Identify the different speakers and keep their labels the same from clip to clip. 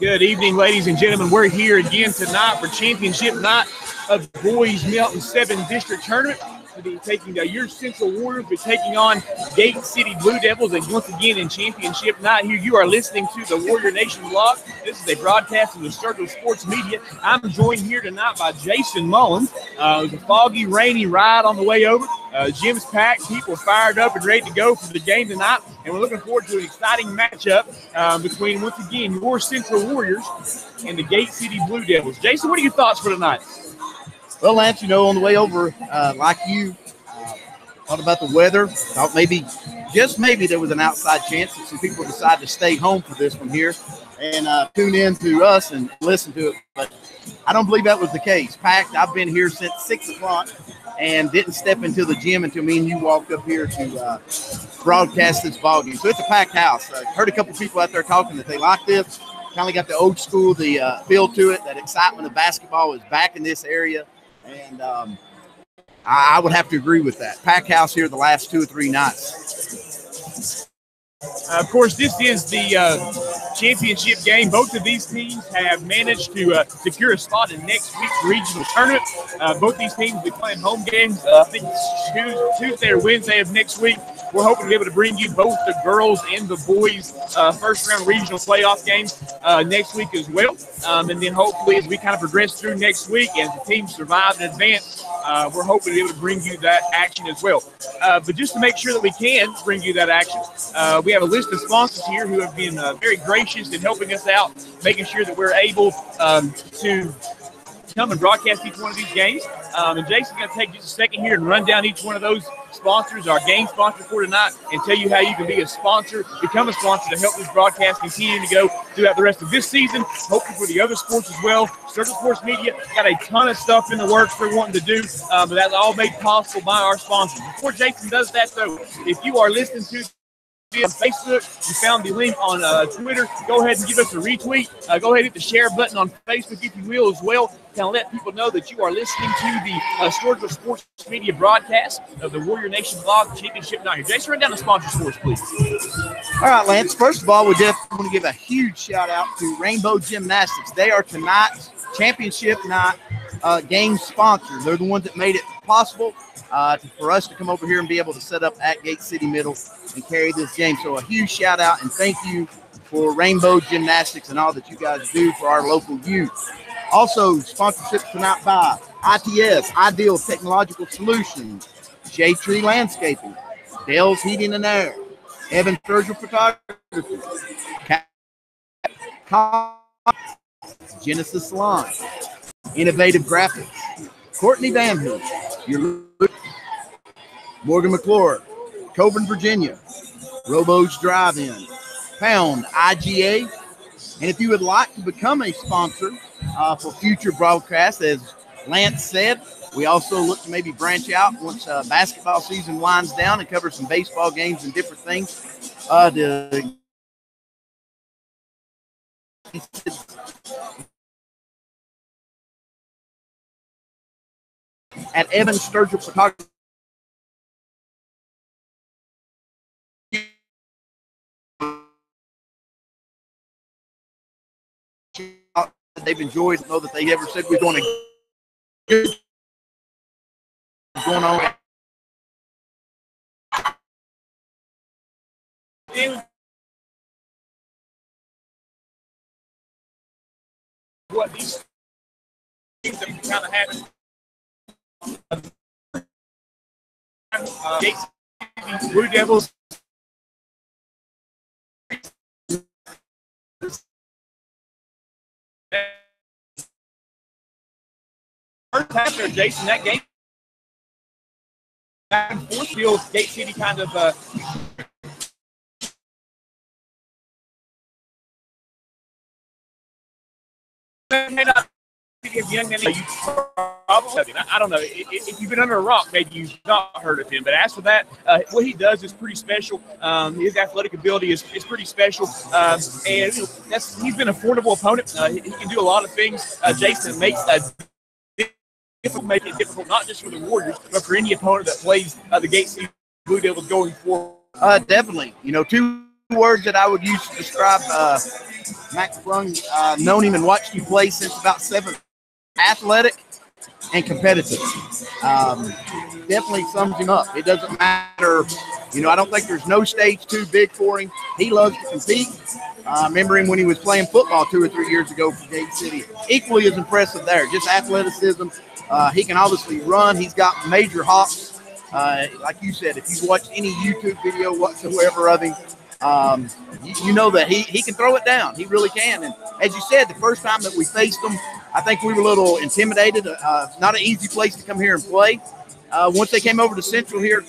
Speaker 1: Good evening, ladies and gentlemen. We're here again tonight for championship night of Boys Melton 7 District Tournament. We'll be taking your Central Warriors, be taking on Gate City Blue Devils, and once again in championship night here. You are listening to the Warrior Nation blog. This is a broadcast of the Circle Sports Media. I'm joined here tonight by Jason Mullins. It was a foggy, rainy ride on the way over. Gym's packed. People are fired up and ready to go for the game tonight. And we're looking forward to an exciting matchup between, once again, your Central Warriors and the Gate City Blue Devils. Jason, what are your thoughts for tonight?
Speaker 2: Well, Lance, on the way over, like you, thought about the weather. Thought maybe, just maybe, there was an outside chance that some people decided to stay home for this one here and tune in to us and listen to it. But I don't believe that was the case. Packed. I've been here since 6 o'clock and didn't step into the gym until me and you walked up here to broadcast this ballgame. So it's a packed house. I heard a couple people out there talking that they like this. Kind of got the old school, the feel to it. That excitement of basketball is back in this area. And I would have to agree with that. Pack house here the last 2 or 3 nights.
Speaker 1: Of course, this is the championship game. Both of these teams have managed to secure a spot in next week's regional tournament. Both these teams will be playing home games, I think Tuesday or Wednesday of next week. We're hoping to be able to bring you both the girls and the boys first-round regional playoff games next week as well. And then hopefully as we kind of progress through next week and the teams survive and advance, we're hoping to be able to bring you that action as well. But just to make sure that we can bring you that action, we have a list of sponsors here who have been very gracious in helping us out, making sure that we're able to come and broadcast each one of these games. And Jason's going to take just a second here and run down each one of those sponsors, our game sponsor for tonight, and tell you how you can be a sponsor, become a sponsor to help this broadcast continue to go throughout the rest of this season, hopefully for the other sports as well. Circle Sports Media got a ton of stuff in the works they're wanting to do, but that's all made possible by our sponsors. Before Jason does that, though, if you are listening to on Facebook, you found the link on Twitter, go ahead and give us a retweet. Go ahead and hit the share button on Facebook, if you will, as well. Kind of let people know that you are listening to the Circle Sports Media broadcast of the Warrior Nation blog championship night here. Jason, run down the sponsors for us, please.
Speaker 2: All right, Lance. First of all, we definitely want to give a huge shout out to Rainbow Gymnastics. They are tonight's championship night game sponsor. They're the ones that made it possible for us to come over here and be able to set up at Gate City Middle and carry this game. So a huge shout out and thank you for Rainbow Gymnastics and all that you guys do for our local youth. Also, sponsorship tonight by ITS, Ideal Technological Solutions, Shade Tree Landscaping, Dell's Heating and Air, Evan Sturgill Photography, Genesis Salon, Innovative Graphics, Courtney Van Hook, Morgan McClure, Coburn, Virginia, Robo's Drive-In, Pound, IGA. And if you would like to become a sponsor for future broadcasts, as Lance said, we also look to maybe branch out once basketball season winds down and cover some baseball games and different things. At Evan Sturgill Photography. They've enjoyed, know that they ever said we're going to get going on.
Speaker 1: What these things that kind of happen. Blue Devils. First half there, Jason, that game back and forth field, Gate City kind of may not give young men I don't know. If you've been under a rock, maybe you've not heard of him. But as for that, what he does is pretty special. His athletic ability is pretty special. And he's been a formidable opponent. He can do a lot of things, Jason, that makes make it difficult, not just for the Warriors, but for any opponent that plays the Gate City Blue Devils going forward.
Speaker 2: Definitely. Two words that I would use to describe Max Sprung, known him and watched him play since about 7th. Athletic and competitive. Definitely sums him up. It doesn't matter. I don't think there's no stage too big for him. He loves to compete. Remember him when he was playing football 2 or 3 years ago for Gate City. Equally as impressive there. Just athleticism. He can obviously run. He's got major hops. Like you said, if you've watched any YouTube video whatsoever of him, you know that he can throw it down. He really can. And as you said, the first time that we faced him, I think we were a little intimidated. Not an easy place to come here and play. Once they came over to Central here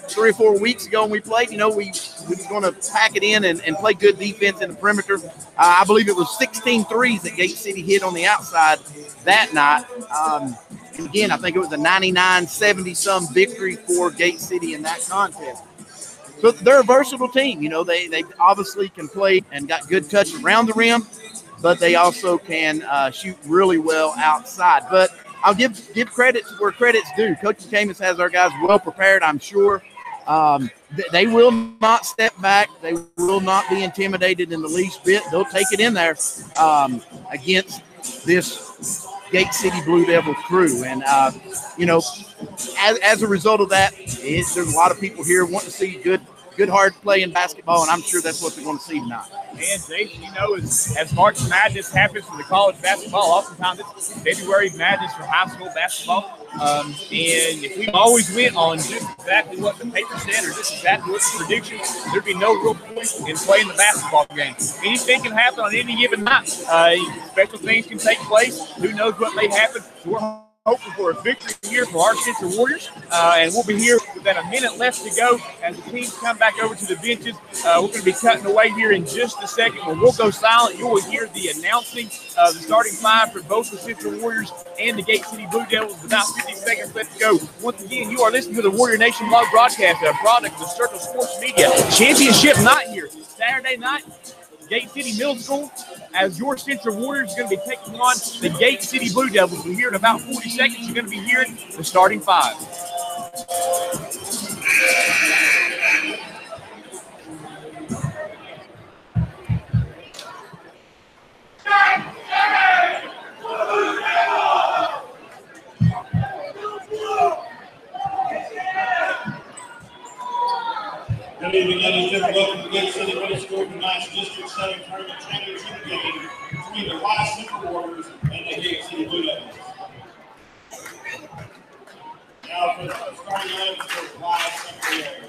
Speaker 2: 3 or 4 weeks ago and we played, we were going to pack it in and play good defense in the perimeter. I believe it was 16 threes that Gate City hit on the outside that night. And again, I think it was a 99-70-some victory for Gate City in that contest. So they're a versatile team. They obviously can play and got good touch around the rim, but they also can shoot really well outside. But I'll give credit to where credit's due. Coach McCamus has our guys well prepared, I'm sure. They will not step back. They will not be intimidated in the least bit. They'll take it in there against this Gate City Blue Devil crew. And, as a result of that, there's a lot of people here wanting to see good, hard play in basketball, and I'm sure that's what they're going to see tonight.
Speaker 1: And Jason, as March Madness happens for the college basketball, oftentimes it's February Madness for high school basketball. And if we always went on just exactly what the paper said or just exactly what the prediction, there'd be no real point in playing the basketball game. Anything can happen on any given night. Special things can take place. Who knows what may happen? We're hoping for a victory here for our Central Warriors, and we'll be here with about a minute left to go as the teams come back over to the benches. We're going to be cutting away here in just a second. When we'll go silent, you will hear the announcing of the starting five for both the Central Warriors and the Gate City Blue Devils. About 50 seconds left to go. Once again, you are listening to the Warrior Nation Live broadcast, a product of Circle Sports Media. Championship night here, Saturday night. Gate City Middle School, as your Central Warriors, is going to be taking on the Gate City Blue Devils. We're here in about 40 seconds. You're going to be hearing the starting five.
Speaker 3: Good evening, ladies and gentlemen. Welcome to the Gate City Middle School tonight's District 7 Tournament Championship game between the Wise Central Warriors and the Gate City Blue Devils. Now for the starting lineup for the Wise Central Warriors.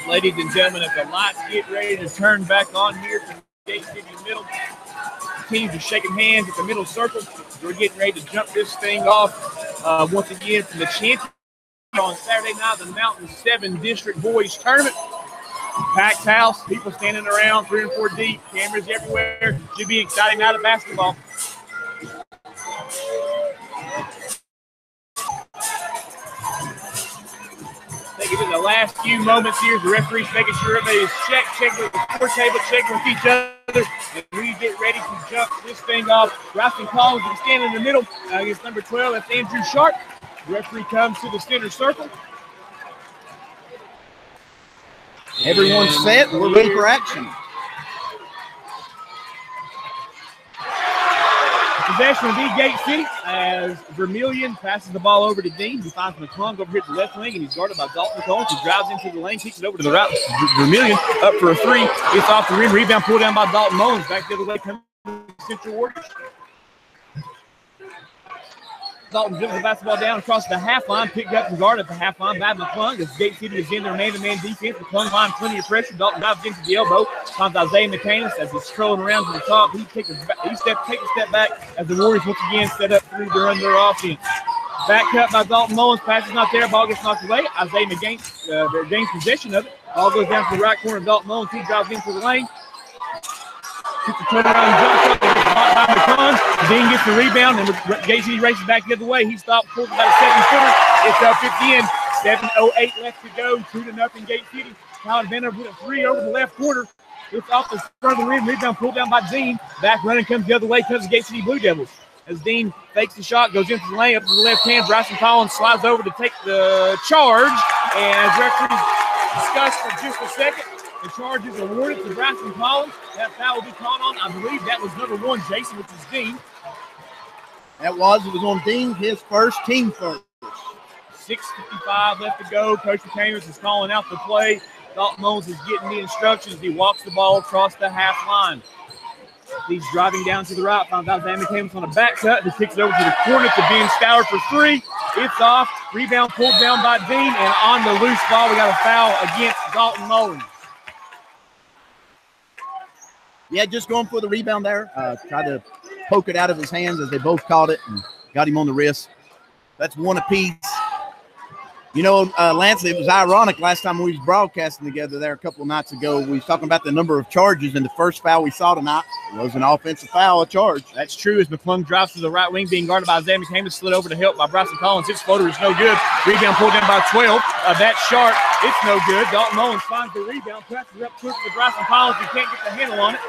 Speaker 1: Ladies and gentlemen, as the lights get ready to turn back on here for Gate City Middle, teams are shaking hands at the middle circle. We're getting ready to jump this thing off once again from the champion on Saturday night, the Mountain 7 District Boys Tournament. Packed house, people standing around 3 and 4 deep, cameras everywhere. Should be exciting night of basketball. Taking the last few moments here, the referee's making sure everybody's checking with the score table, checking with each other, and we get ready to jump this thing off. Bryson Collins is standing in the middle against number 12. That's Andrew Sharp. The referee comes to the center circle.
Speaker 2: Everyone's set. We're ready for action.
Speaker 1: Possession will be Gate City as Vermillion passes the ball over to Dean. He finds McClung over here at the left wing, and he's guarded by Dalton McClung, who drives into the lane, kicks it over to the right. Vermillion up for a three. It's off the rim. Rebound pulled down by Dalton Mullins. Back the other way coming Central Warriors. Dalton dribbles the basketball down across the half line, picked up and guarded at the half line by McClung. As Gate City is in their man-to-man defense, McClung line plenty of pressure. Dalton dives into the elbow, finds Isaiah McCanis as he's strolling around to the top. He takes a step back as the Warriors once again set up through to run their offense. Back cut by Dalton Mullins, pass is not there, ball gets knocked away. Isaiah McCanis gains possession of it. Ball goes down to the right corner of Dalton Mullins. He drives into the lane. Gets the turnaround jump shot by McClung. Dean gets the rebound, and Gate City races back the other way. He stopped, pulls about a 7-footer. It's up at the end. 7:08 left to go. 2-0 Gate City. Tyler Vanover with a three over the left quarter. It's off the front of the rim. Rebound pulled down by Dean. Back running comes the other way because of Gate City Blue Devils. As Dean fakes the shot, goes into the lane, up to the left hand. Bryson Collins slides over to take the charge. And as referees discussed for just a second, the charge is awarded to Bryson Collins. That foul will be called on. I believe that was number 1, Jason, which is Dean.
Speaker 2: It was on Dean, his first, team first.
Speaker 1: 6:55 left to go. Coach McCamus is calling out the play. Dalton Mullins is getting the instructions. He walks the ball across the half line. He's driving down to the right. Finds out Damon Camus on a back cut. He kicks it over to the corner to Ben Stoward for three. It's off. Rebound pulled down by Dean. And on the loose ball, we got a foul against Dalton Mullins.
Speaker 2: Yeah, just going for the rebound there. Tried to poke it out of his hands as they both caught it and got him on the wrist. That's one apiece. You know, Lance, it was ironic last time we was broadcasting together there a couple of nights ago. We was talking about the number of charges, and the first foul we saw tonight was an offensive foul, a charge.
Speaker 1: That's true as McClung drives to the right wing, being guarded by Isaiah McCamus, slid over to help by Bryson Collins. His floater is no good. Rebound pulled down by 12. That's Sharp. It's no good. Dalton Mullins finds the rebound, passes up quick to Bryson Collins. He can't get the handle on it.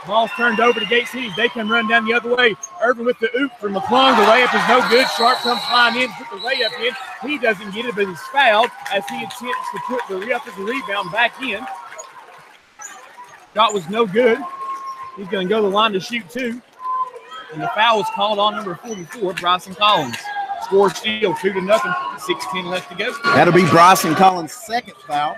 Speaker 1: Ball's turned over to Gate City. They can run down the other way. Irvin with the oop for McClung. The layup is no good. Sharp comes flying in, put the layup in. He doesn't get it, but he's fouled as he attempts to put the rebound back in. Shot was no good. He's going to go to the line to shoot two. And the foul was called on number 44, Bryson Collins. Score still 2-0. 6:10 left to go.
Speaker 2: That'll be Bryson Collins' second foul,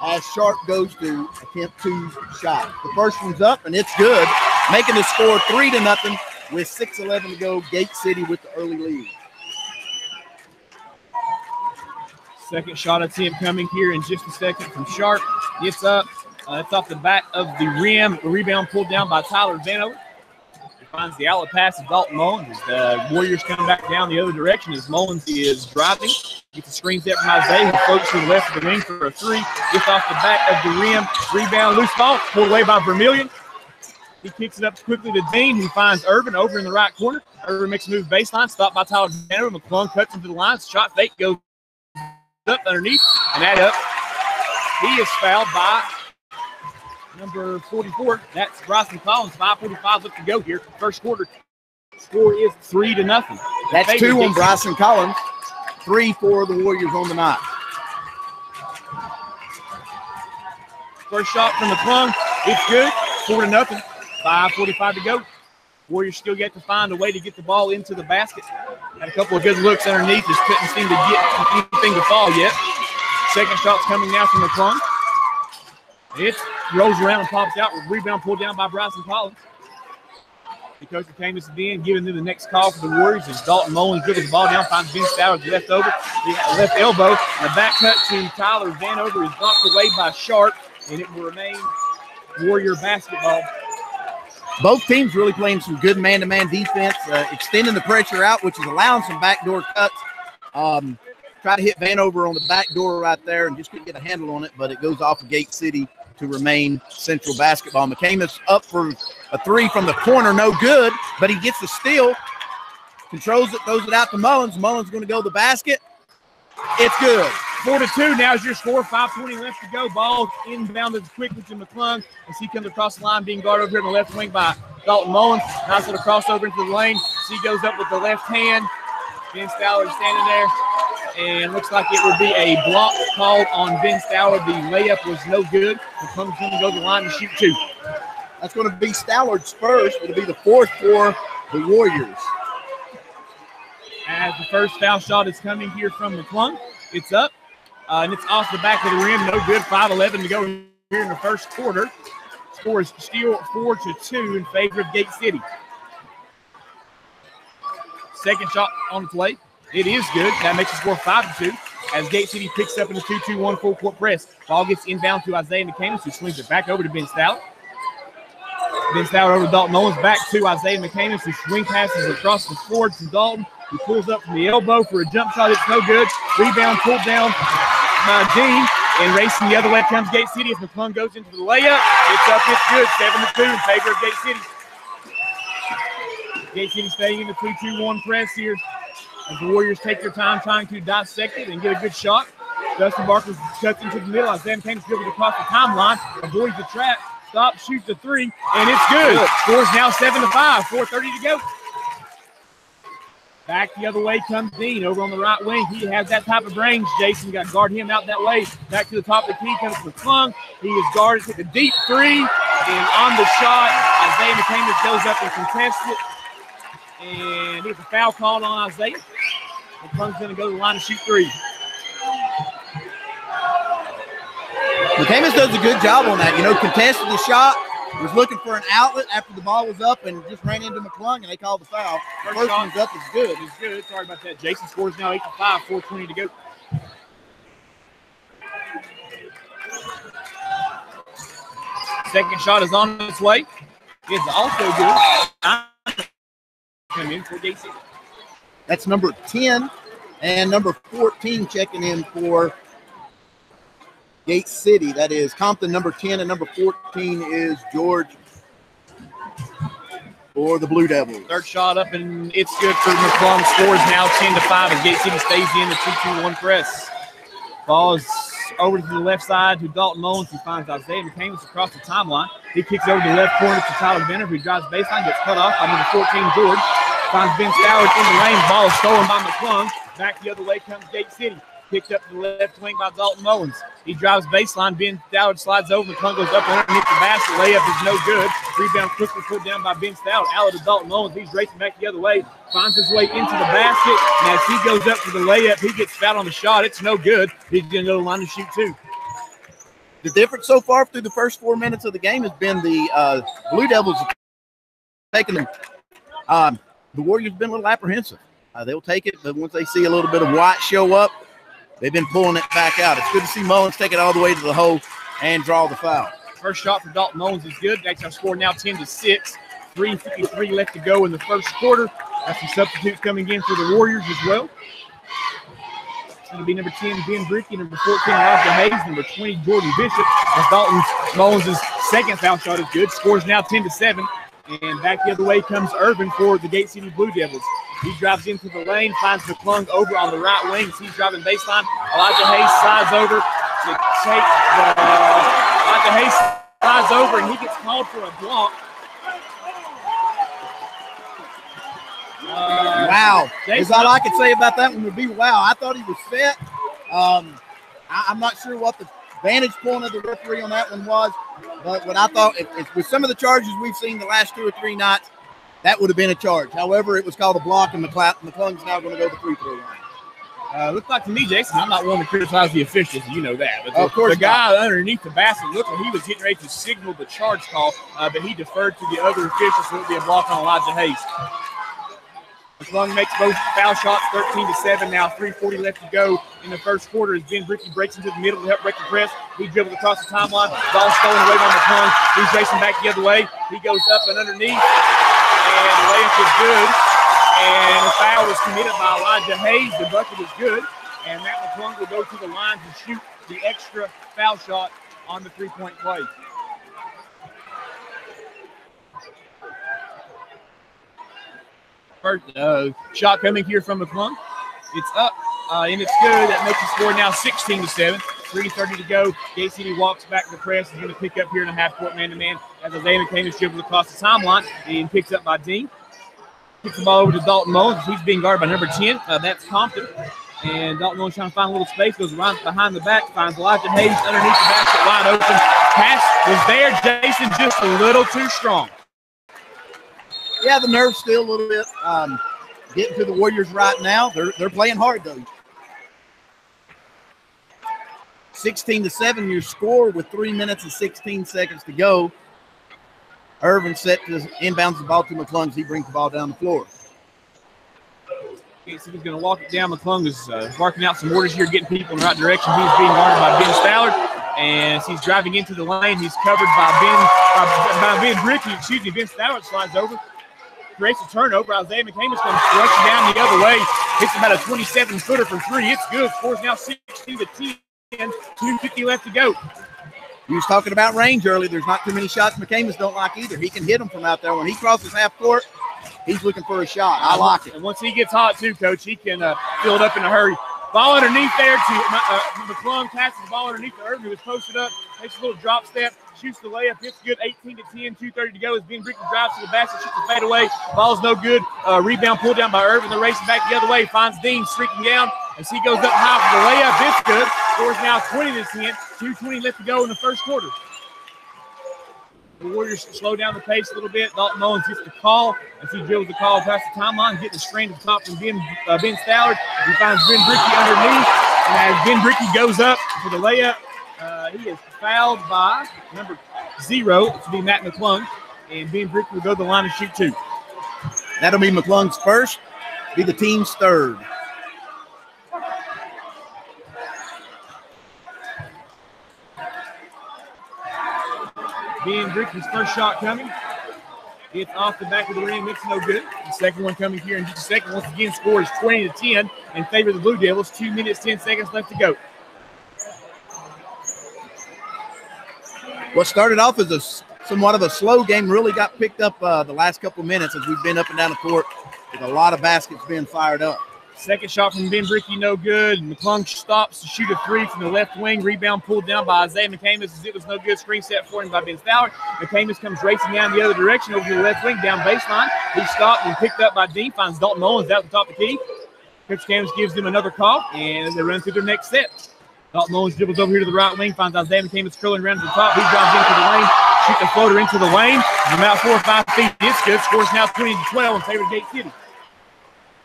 Speaker 2: as Sharp goes to attempt two shot. The first one's up, and it's good, making the score 3-0 with 6:11 to go. Gate City with the early lead.
Speaker 1: Second shot attempt coming here in just a second from Sharp. It's up. It's off the back of the rim. The rebound pulled down by Tyler Vanover. He finds the outlet pass of Dalton Mullins. The Warriors come back down the other direction as Mullins is driving. Gets the screen set from Isaiah, who floats to the left of the ring for a three. Gets off the back of the rim. Rebound, loose ball, pulled away by Vermillion. He kicks it up quickly to Dean, who finds Irvin over in the right corner. Irvin makes a move baseline, stopped by Tyler Vanover. McClung cuts into the line. Shot fake goes up underneath, and that up. He is fouled by number 44. That's Bryson Collins. 5:45 left to go here. First quarter. Score is 3-0.
Speaker 2: That's two on Bryson Collins. 3 for the Warriors on the night.
Speaker 1: First shot from McClung. It's good. 4-0. 5:45 to go. Warriors still get to find a way to get the ball into the basket. Had a couple of good looks underneath. Just couldn't seem to get anything to fall yet. Second shot's coming now from McClung. It rolls around and pops out with rebound pulled down by Bryson Collins. The coach came to the end, giving them the next call for the Warriors as Dalton Mullins dribbles the ball down, finds Ben Stowers left elbow. And the back cut to Tyler Vanover is knocked away by Sharp, and it will remain Warrior basketball.
Speaker 2: Both teams really playing some good man-to-man defense, extending the pressure out, which is allowing some backdoor cuts. Try to hit Vanover on the back door right there and just couldn't get a handle on it, but it goes off of Gate City to remain Central basketball. McCamus up for a three from the corner, no good, but he gets the steal, controls it, throws it out to Mullins. Mullins going to go to the basket. It's good.
Speaker 1: 4-2 now is your score. 5:20 left to go. Ball inbounded quickly to McClung as he comes across the line, being guarded over here in the left wing by Dalton Mullins. Nice little crossover into the lane. He goes up with the left hand. Ben Stowler standing there, and looks like it would be a block called on Ben Stowler. The layup was no good. McClung's going to go to the line and shoot two.
Speaker 2: That's going to be Stowler's first. It'll be the fourth for the Warriors.
Speaker 1: As the first foul shot is coming here from McClung, it's up, and it's off the back of the rim. No good. 5:11 to go here in the first quarter. Score is still 4-2 in favor of Gate City. Second shot on its way. It is good. That makes the score 5-2 as Gate City picks up in a 2-2-1 full court press. Ball gets inbound to Isaiah McCamus, who swings it back over to Ben Stout. Ben Stout over to Dalton Mullins, back to Isaiah McCamus, who swing passes across the floor to Dalton. He pulls up from the elbow for a jump shot. It's no good. Rebound pulled down by Dean. And racing the other way comes Gate City as McClung goes into the layup. It's up, it's good. 7-2 in favor of Gate City. Gate City staying in the 2-2-1 press here as the Warriors take their time trying to dissect it and get a good shot. Dustin Barker cuts into the middle. Isaiah McCamus dribbles across the timeline, avoids the trap, stops, shoots the three, and it's good. Score's now 7-5, 4:30 to go. Back the other way comes Dean over on the right wing. He has that type of range. Jason got to guard him out that way. Back to the top of the key comes McClung. He is guarded, hit the deep three, and on the shot, Isaiah McCamus goes up and contests it. And there's a foul called on Isaiah. McClung's going to go to the line and shoot three.
Speaker 2: McCamus does a good job on that. You know, contested the shot, was looking for an outlet after the ball was up and just ran into McClung, and they called the foul. First one's up is good.
Speaker 1: It's good. Sorry about that. Jason scores now 8-5, 4:20 to go. Second shot is on its way. It's also good. Come in for Gate City.
Speaker 2: That's number 10 and number 14 checking in for Gate City. That is Compton, number 10, and number 14 is George for the Blue Devils.
Speaker 1: Third shot up, and it's good for McClung. Scores now 10-5 as Gate City stays in the 2-2-1 press. Ball is over to the left side to Dalton Mullins, who finds Isaiah McCamus across the timeline. He kicks over to the left corner to Tyler Benner, who drives baseline, gets cut off by number 14, George. Finds Ben Stowers in the lane. Ball is stolen by McClung. Back the other way comes Gate City. Picked up to the left wing by Dalton Mullins. He drives baseline. Ben Stoward slides over. McClung goes up and underneath the basket. Layup is no good. Rebound quickly put down by Ben Stoward. Out to Dalton Mullins. He's racing back the other way. Finds his way into the basket. And as he goes up to the layup, he gets fouled on the shot. It's no good. He's going to go to the line to shoot two.
Speaker 2: The difference so far through the first 4 minutes of the game has been the Blue Devils taking them. The Warriors have been a little apprehensive. They'll take it, but once they see a little bit of White show up, they've been pulling it back out. It's good to see Mullins take it all the way to the hole and draw the foul.
Speaker 1: First shot for Dalton Mullins is good. That's our score now 10-6. 3:53 left to go in the first quarter. That's some substitutes coming in for the Warriors as well. It's going to be number 10, Ben Bricky, number 14, Elijah Hayes, number 20, Jordan Bishop. As Dalton Mullins' second foul shot is good. Scores now 10-7. And back the other way comes Irvin for the Gate City Blue Devils. He drives into the lane, finds McClung over on the right wing. He's driving baseline. Elijah Hayes slides over to take the Elijah Hayes slides over, and he gets called for a block.
Speaker 2: Wow. That's all I can say about that one would be wow. I thought he was set. I'm not sure what the vantage point of the referee on that one was, but what I thought, with some of the charges we've seen the last 2 or 3 nights, that would have been a charge. However, it was called a block, and McClung's now going to go to the free throw line.
Speaker 1: Looks like to me, Jason, I'm not one to criticize the officials. You know that. But
Speaker 2: of course
Speaker 1: the guy underneath the basket looked like he was getting ready to signal the charge call, but he deferred to the other officials, so it would be a block on Elijah Hayes. McClung makes both foul shots, 13-7. Now 3:40 left to go in the first quarter as Ben Bricky breaks into the middle to help break the press. He dribbles across the timeline. Ball stolen away by McClung. He's racing back the other way. He goes up and underneath. And the layup is good. And the foul was committed by Elijah Hayes. The bucket is good. and Matt McClung will go to the line to shoot the extra foul shot on the three-point play. First shot coming here from McClung. It's up, and it's good. That makes the score now 16-7. 3:30 to go. Gate City walks back to the press. He's going to pick up here in a half-court man-to-man as Isaiah McCamish dribbles across the timeline and picks up by Dean. Kicks the ball over to Dalton Mullins. He's being guarded by number 10. That's Compton. And Dalton Mullins trying to find a little space. Goes around behind the back. Finds Elijah Hayes underneath the basket, wide open. Pass was there. Jason just a little too strong.
Speaker 2: Yeah, the nerve's still a little bit getting to the Warriors right now. They're playing hard, though. 16-7, your score with 3 minutes and 16 seconds to go. Irvin set to inbounds the ball to McClung as he brings the ball down the floor.
Speaker 1: He's going to walk it down. McClung is barking out some orders here, getting people in the right direction. He's being guarded by Ben Stallard. And as he's driving into the lane, he's covered by Ben Bricky. Ben Stallard slides over, creates a turnover. Isaiah McCamish comes rushing down the other way. Hits about a 27-footer from three. It's good. Scores now 16-10. 2:50 left to go.
Speaker 2: He was talking about range early. There's not too many shots McCamish don't like either. He can hit them from out there. When he crosses half court, he's looking for a shot. I like it.
Speaker 1: And once he gets hot too, Coach, he can fill it up in a hurry. Ball underneath there to McClung. Passes the ball underneath to Irvin, who was posted up. Takes a little drop step. Shoots the layup. It's good. 18-10. 2:30 to go as Ben Bricky drives to the basket. Shoots the fadeaway. Ball's no good. Rebound pulled down by Irvin. They're racing back the other way. Finds Dean streaking down as he goes up high for the layup. It's good. Scores now 20-10. 2:20 left to go in the first quarter. The Warriors slow down the pace a little bit. Dalton Mullins gets the call as he drills the call past the timeline, getting the screen to the top from Ben Stallard. He finds Ben Bricky underneath. And as Ben Bricky goes up for the layup, he is fouled by number 0 to be Matt McClung. And Ben Bricky will go to the line and shoot 2.
Speaker 2: That'll be McClung's first, be the team's third.
Speaker 1: Ben Bricky's first shot coming. It's off the back of the rim. It's no good. The second one coming here in just a second. Once again, score is 20-10 in favor of the Blue Devils. 2 minutes, 10 seconds left to go.
Speaker 2: What started off as somewhat of a slow game really got picked up the last couple of minutes as we've been up and down the court with a lot of baskets being fired up.
Speaker 1: Second shot from Ben Bricky, no good. McClung stops to shoot a 3 from the left wing. Rebound pulled down by Isaiah McCamish as it was no good. Screen set for him by Ben Stallard. McCamish comes racing down the other direction over to the left wing, down baseline. He stopped and picked up by Dean. Finds Dalton Mullins out the top of the key. Coach McCamish gives them another call, and they run through their next set. Dalton Mullins dribbles over here to the right wing. Finds Isaiah McCamish curling around to the top. He drives into the lane. Shoots a floater into the lane. From about 4 or 5 feet. It's good. Scores now 20-12 in favor of Gate City.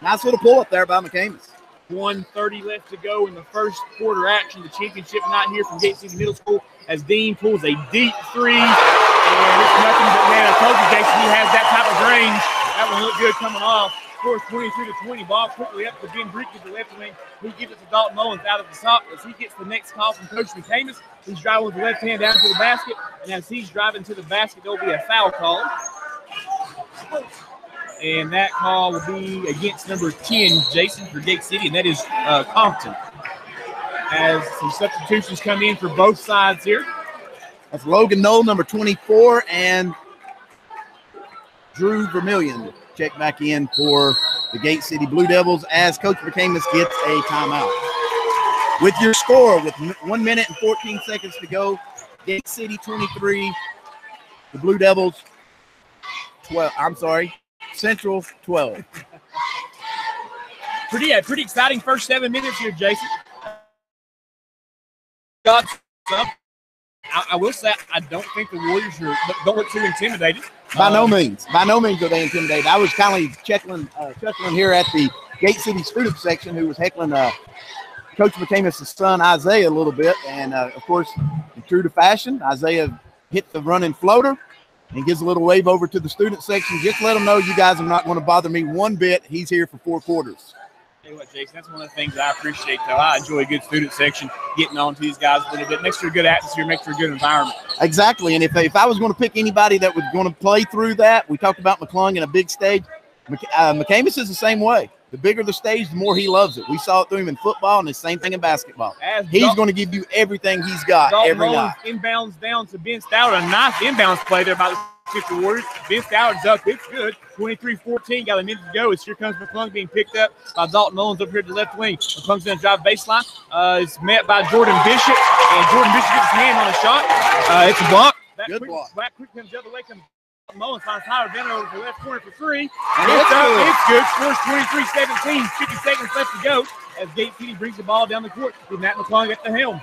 Speaker 2: Nice little pull up there by McCamish.
Speaker 1: 1:30 left to go in the first quarter action. The championship night here from Gate City Middle School as Dean pulls a deep 3. And it's nothing but, man, I told you, Jason, he has that type of range. That one looked good coming off. Scores 22-20. Ball quickly up to Ben Bricky to the left wing. He gives it to Dalton Mullins out of the top as he gets the next call from Coach McCamish. He's driving with the left hand down to the basket. And as he's driving to the basket, there'll be a foul call. And that call will be against number 10, Jason, for Gate City, and that is Compton. As some substitutions come in for both sides here.
Speaker 2: That's Logan Knoll, number 24, and Drew Vermillion check back in for the Gate City Blue Devils as Coach McCamish gets a timeout. With your score, with 1 minute and 14 seconds to go, Gate City 23, the Blue Devils 12. I'm sorry. Central 12.
Speaker 1: Pretty exciting first 7 minutes here, Jason. Got some. I will say I don't think the Warriors don't look too intimidated.
Speaker 2: By no means are they intimidated. I was kind of chuckling here at the Gate City student section who was heckling Coach McCamish's son Isaiah a little bit, and of course, in true to fashion, Isaiah hit the running floater and gives a little wave over to the student section. Just let them know you guys are not going to bother me one bit. He's here for 4 quarters.
Speaker 1: Tell you what, Jason, that's one of the things I appreciate, though. I enjoy a good student section, getting on to these guys a little bit. Makes for a good atmosphere, makes for a good environment.
Speaker 2: Exactly, and if I was going to pick anybody that was going to play through that, we talked about McClung in a big stage. McCamish is the same way. the bigger the stage, the more he loves it. We saw it through him in football, and the same thing in basketball. He's going to give you everything he's got every night.
Speaker 1: Inbounds down to Ben Stallard. A nice inbounds play there by the Central Warriors. Ben Stallard's up. It's good. 23-14. Got a minute to go. As here comes McClung being picked up by Dalton Mullins up here to the left wing. McClung's going to drive baseline. It's met by Jordan Bishop, and Jordan Bishop gets his hand on a shot. It's a block.
Speaker 2: Good block.
Speaker 1: Back quick comes the other way. Comes Mullins finds Tyler Benner over to the left corner for three. And it's up. It's good. Scores 23-17. 50 seconds left to go as Gate City brings the ball down the court with Matt McClung at the helm.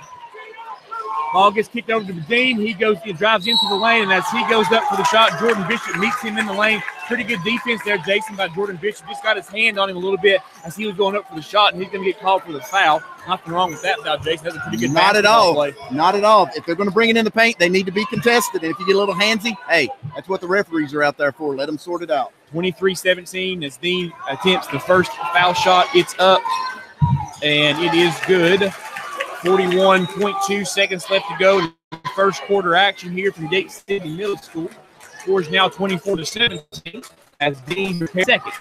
Speaker 1: Ball gets kicked over to Dean. He drives into the lane, and as he goes up for the shot, Jordan Bishop meets him in the lane. Pretty good defense there, Jason, by Jordan Bishop. Just got his hand on him a little bit as he was going up for the shot, and he's going to get called for the foul. Nothing wrong with that foul, Jason. That's a pretty good
Speaker 2: Not at all.
Speaker 1: Play.
Speaker 2: Not at all. If they're going to bring it in the paint, they need to be contested. And if you get a little handsy, hey, that's what the referees are out there for. Let them sort it out.
Speaker 1: 23-17 as Dean attempts the first foul shot. It's up, and it is good. 41.2 seconds left to go in the first quarter action here from Gate City Middle School. Score is now 24-17 as Dean prepares second.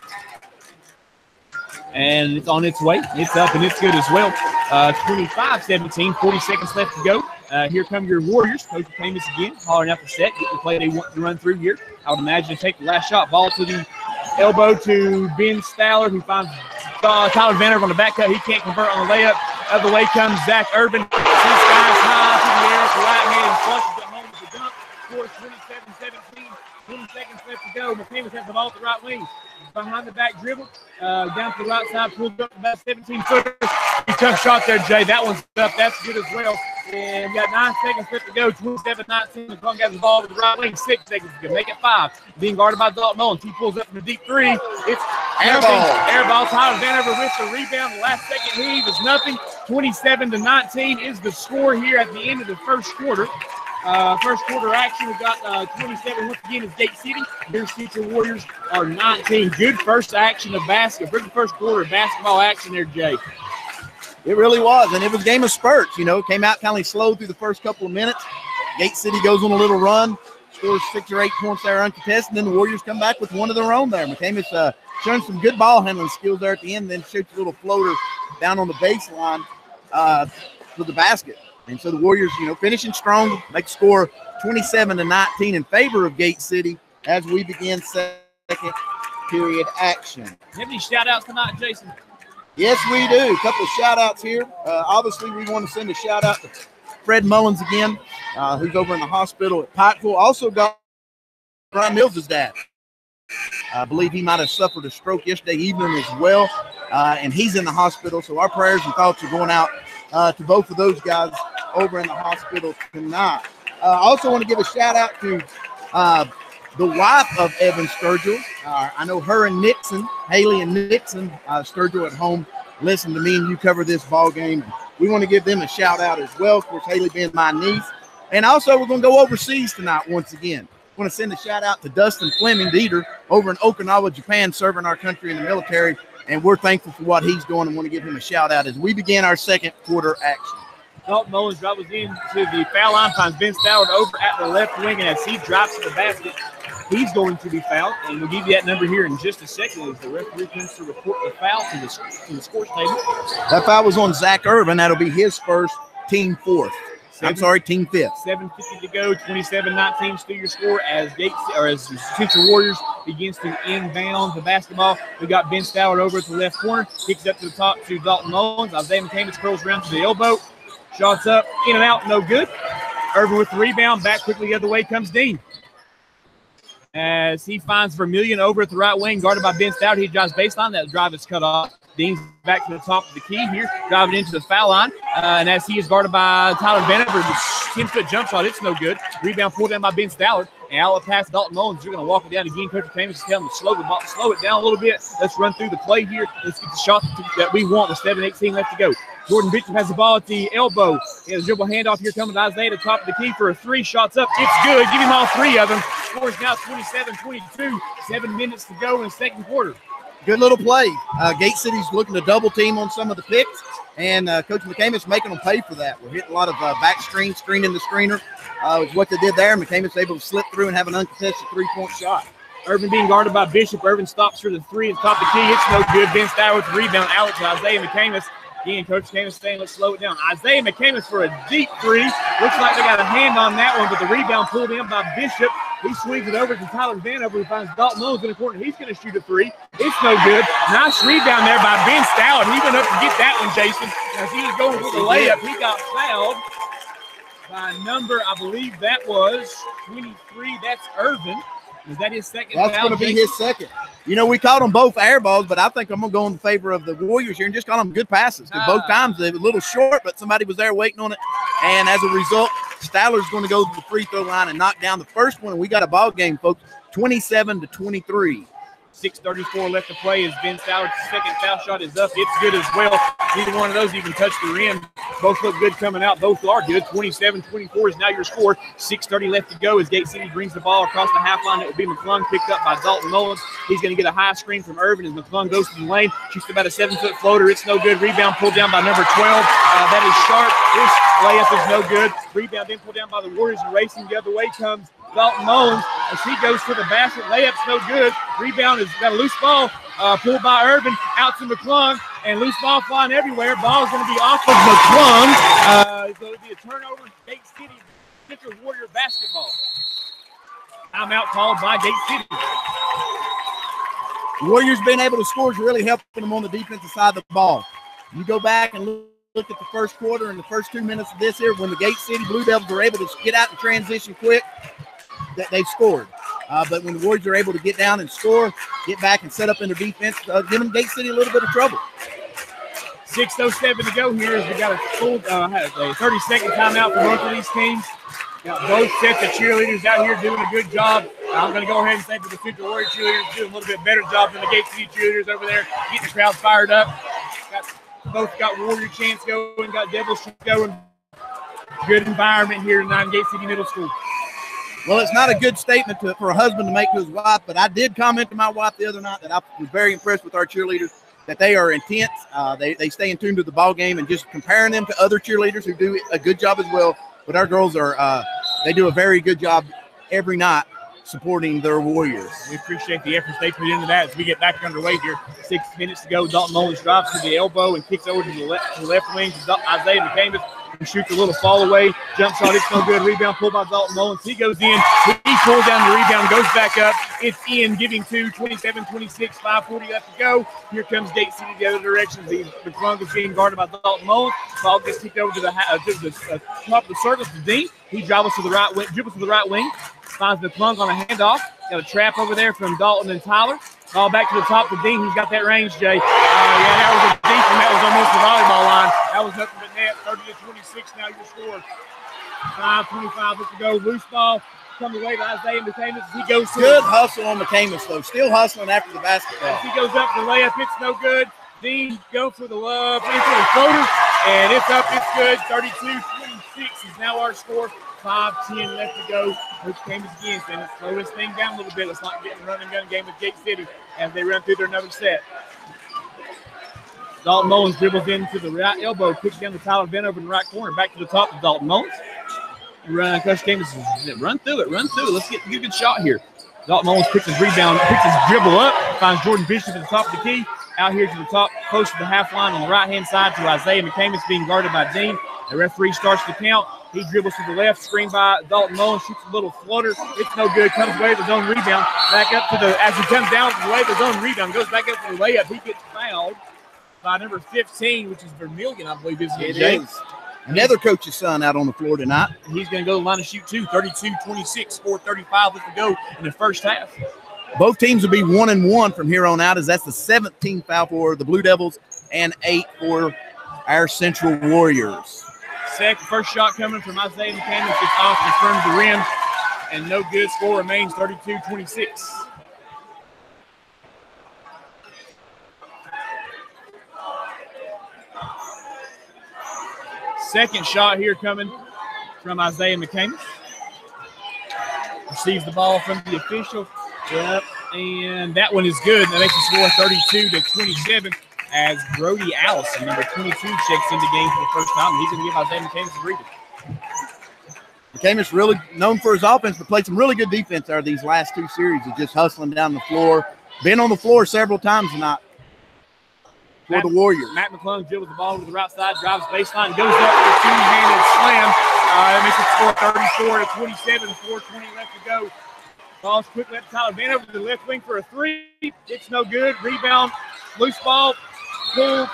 Speaker 1: And it's on its way. It's up and it's good as well. 25-17, 40 seconds left to go. Here come your Warriors. Coach Camus again, hollering out the set, get the play they want to run through here. I would imagine to take the last shot. Ball to the elbow to Ben Stallard, who finds Tyler Vanner on the back cut. He can't convert on the layup. Other way comes Zach Urban. He skies high to the air with the right hand and flushes it home with the dunk. Scores 27-17. 20 seconds left to go. McCamus has the ball at the right wing. Behind the back dribble. Down to the right side. Pulls up about 17-footer. Tough shot there, Jay. That one's up. That's good as well. And we got 9 seconds left to go. 27-19. McClung has the ball to the right wing. 6 seconds to go. Make it 5. Being guarded by Dalton Mullins. He pulls up from the deep three. It's
Speaker 2: air ball.
Speaker 1: Air ball. Tyler Vanover with the rebound. The last second heave is nothing. 27-19 is the score here at the end of the first quarter. First quarter action, we've got 27 once again is Gate City. Their Central Warriors are 19. Good first action of basketball. Good first quarter of basketball action there, Jay.
Speaker 2: It really was, and it was a game of spurts. You know, came out kind of slow through the first couple of minutes. Gate City goes on a little run, scores 6 or 8 points there uncontested, and then the Warriors come back with one of their own there. McCamus showing some good ball handling skills there at the end, then shoots a little floater down on the baseline for the basket. And so the Warriors, you know, finishing strong, make the score 27-19 in favor of Gate City as we begin second period action.
Speaker 1: You have any shout-outs tonight, Jason?
Speaker 2: Yes, we do. A couple of shout-outs here. Obviously, we want to send a shout-out to Fred Mullins again, who's over in the hospital at Pikeville. Also got Brian Mills' dad. I believe he might have suffered a stroke yesterday evening as well, and he's in the hospital. So our prayers and thoughts are going out to both of those guys over in the hospital tonight. I also want to give a shout out to the wife of Evan Sturgill. I know her and Nixon, Haley and Nixon Sturgill at home, listen to me and you cover this ball game. We want to give them a shout out as well. Of course, Haley being my niece. And also we're going to go overseas tonight once again. I want to send a shout out to Dustin Fleming Dieter over in Okinawa, Japan, serving our country in the military. And we're thankful for what he's doing and want to give him a shout out as we begin our second quarter action.
Speaker 1: Dalton Mullins dribbles into the foul line, finds Ben Stallard over at the left wing, and as he drops to the basket, he's going to be fouled. And we'll give you that number here in just a second as the referee comes to report the foul to the scores table.
Speaker 2: That foul was on Zach Irvin. That'll be his first, team fourth. Team fifth. 7:50
Speaker 1: to go, 27-19 still your score as Central Warriors begins to inbound the basketball. We got Ben Stallard over at the left corner, kicks up to the top to Dalton Mullins. Isaiah McCamus curls around to the elbow. Shots up, in and out, no good. Irvin with the rebound, back quickly the other way comes Dean. As he finds Vermillion over at the right wing, guarded by Ben Stallard. He drives baseline, that drive is cut off. Dean's back to the top of the key here, driving into the foul line. And as he is guarded by Tyler Bannifer, the 10-foot jump shot, it's no good. Rebound pulled down by Ben Stallard. And outlet pass Dalton Mullins. You're going to walk it down again. Coach Camus is telling him to slow it down a little bit. Let's run through the play here. Let's get the shot that we want with 7:18 left to go. Jordan Bishop has the ball at the elbow. He has a dribble handoff here coming to Isaiah at the top of the key for a 3. Shots up. It's good. Give him all 3 of them. Score is now 27-22. 7 minutes to go in the second quarter.
Speaker 2: Good little play. Gate City's looking to double team on some of the picks, and Coach McCamus making them pay for that. We're hitting a lot of back screening the screener. Is what they did there. McCamus able to slip through and have an uncontested 3-point shot.
Speaker 1: Irvin being guarded by Bishop. Irvin stops for the three at the top of the key. It's no good. Ben Stowers with the rebound. Out to Isaiah McCamus. Again, Coach Camus saying, let's slow it down. Isaiah McCamus for a deep three. Looks like they got a hand on that one, but the rebound pulled in by Bishop. He swings it over to Tyler Vanover, who finds Dalton Mullins in the corner. He's going to shoot a three. It's no good. Nice rebound there by Ben Stowers. He went up to get that one, Jason. As he was going for the layup, he got fouled by number, I believe that was 23. That's Irvin. Is that his second foul?
Speaker 2: That's going to be his second. You know, we called them both air balls, but I think I'm going to go in favor of the Warriors here and just call them good passes. Because both times they were a little short, but somebody was there waiting on it. And as a result, Styler's going to go to the free throw line and knock down the first one. And we got a ball game, folks, 27-23.
Speaker 1: 6:34 left to play as Ben Stowers' second foul shot is up. It's good as well. Neither one of those even touched the rim. Both look good coming out. Both are good. 27-24 is now your score. 6:30 left to go as Gate City brings the ball across the half line. It will be McClung, picked up by Dalton Mullins. He's going to get a high screen from Irvin as McClung goes to the lane. Shoots about a 7-foot floater. It's no good. Rebound pulled down by number 12. That is Sharp. This layup is no good. Rebound then pulled down by the Warriors, and racing the other way comes Dalton Mullins as he goes to the basket. Layup's no good. Rebound has got a loose ball pulled by Irvin out to McClung, and loose ball flying everywhere. Ball's going to be off of McClung. So it'll be a turnover. Gate City Central Warrior basketball. Timeout called by Gate City.
Speaker 2: Warriors being able to score is really helping them on the defensive side of the ball. You go back and look at the first quarter and the first 2 minutes of this here when the Gate City Blue Devils were able to get out and transition quick, that they scored. But when the Warriors are able to get down and score, get back and set up in their defense, giving Gate City a little bit of trouble.
Speaker 1: 6:07 to go here as we got a full 30-second timeout for both of these teams. Got both sets of cheerleaders out here doing a good job. I'm going to go ahead and say that the Central Warrior cheerleaders doing a little bit better job than the Gate City cheerleaders over there, getting the crowd fired up. Both got Warrior chants going, got Devils chants going. Good environment here tonight in Gate City Middle School.
Speaker 2: Well, it's not a good statement for a husband to make to his wife, but I did comment to my wife the other night that I was very impressed with our cheerleaders, that they are intense. They stay in tune to the ball game, and just comparing them to other cheerleaders who do a good job as well. But our girls are they do a very good job every night supporting their Warriors.
Speaker 1: We appreciate the efforts they put into that as we get back underway here. 6 minutes to go. Dalton Mullins drives to the elbow and kicks over to the left wing to Isaiah McCamus. He shoots a little fall away. Jump shot, it's no good. Rebound pulled by Dalton Mullins. He goes in. He pulls down the rebound, goes back up. It's in, giving to 27-26, 5:40 left to go. Here comes Gate City the other direction. The McClung is being guarded by Dalton Mullins. Ball gets kicked over to the top of the circle to Dean. He dribbles to the right wing. Finds McClung on a handoff. Got a trap over there from Dalton and Tyler. Ball back to the top to Dean. He's got that range, Jay. That was a deep, and that was almost the volleyball line. That was nothing but net. 30-26 now your score. 5:25 left to go. Loose ball comes away to Isaiah McCamus. He goes to
Speaker 2: Good hustle on McCamus, though. Still hustling after the basketball.
Speaker 1: He goes up for the layup. It's no good. Dean goes for the love. Into the floater, and it's up. It's good. 32-26 is now our score. 5:10 left to go. Coach Camus again saying, let's slow this thing down a little bit. Let's not get in a run and gun game with Gate City as they run through their another set. Dalton Mullins dribbles into the right elbow, kicks down to Tyler Vanover in the right corner. Back to the top of Dalton Mullins. Coach Camus says, run through it. Let's get a good shot here. Dalton Mullins picks his rebound, picks his dribble up, finds Jordan Bishop at the top of the key. Out here to the top, close to the half line on the right-hand side to Isaiah McCamus being guarded by Dean. The referee starts the count. He dribbles to the left, screen by Dalton Mullins, shoots a little floater. It's no good. Comes away with his own rebound. Back up to as he comes down to the way of his own rebound, goes back up to the layup. He gets fouled by number 15, which is Vermillion, I believe, isn't it?
Speaker 2: It is. Another coach's son out on the floor tonight.
Speaker 1: He's going to go to the line to shoot two. 32-26, 4:35 left to go in the first half.
Speaker 2: Both teams will be 1-1 from here on out, as that's the 17th foul for the Blue Devils and 8 for our Central Warriors.
Speaker 1: First shot coming from Isaiah McCamus, just off in front of the rim, and no good. Score remains 32-26. Second shot here coming from Isaiah McCamus. Receives the ball from the official. Yep, and that one is good. That makes the score 32-27 as Brody Allison, number 22, checks into game for the first time. He's going to give Isaiah McCamus a breather.
Speaker 2: McCamish really known for his offense, but played some really good defense there these last two series of just hustling down the floor. Been on the floor several times tonight for the Warriors.
Speaker 1: Matt McClung dribbles the ball to the right side, drives baseline, goes up for a two-handed slam. That makes it score 34-27, 4:20 left to go. Ball's quickly left to Tyler Vanover to the left wing for a three. It's no good. Rebound, loose ball, pull,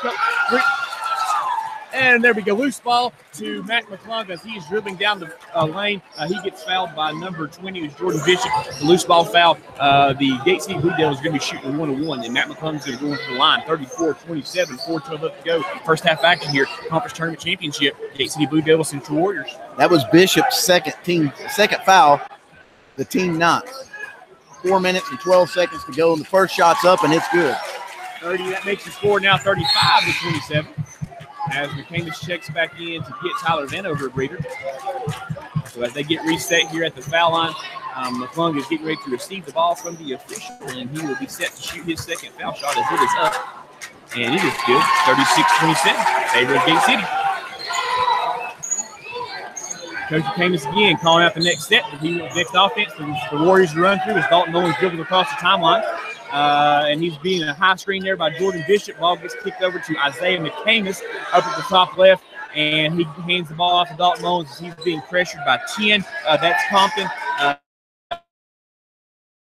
Speaker 1: and there we go. Loose ball to Matt McClung as he is dribbling down the lane. He gets fouled by number 20, who's Jordan Bishop. The loose ball foul. The Gate City Blue Devils are going to be shooting 1-1, and Matt McClung's going to go into the line. 34-27, 4:12 left to go. First half action here. Conference Tournament Championship. Gate City Blue Devils, Central Warriors.
Speaker 2: That was Bishop's second foul. The team ninth. 4 minutes and 12 seconds to go, and the first shot's up, and it's good.
Speaker 1: 30. That makes the score now 35-27. As McCamish checks back in to get Tyler Vanover a breather. So as they get reset here at the foul line, McClung is getting ready to receive the ball from the official, and he will be set to shoot his second foul shot as it is up. And it is good. 36-27. Favor of Gate City. Coach McCamish again calling out the next set. Next offense for the Warriors to run through as Dalton Owens dribbles across the timeline. And he's being a high screen there by Jordan Bishop. Ball gets kicked over to Isaiah McCamish up at the top left, and he hands the ball off to Dalton Owens as he's being pressured by 10. That's Compton.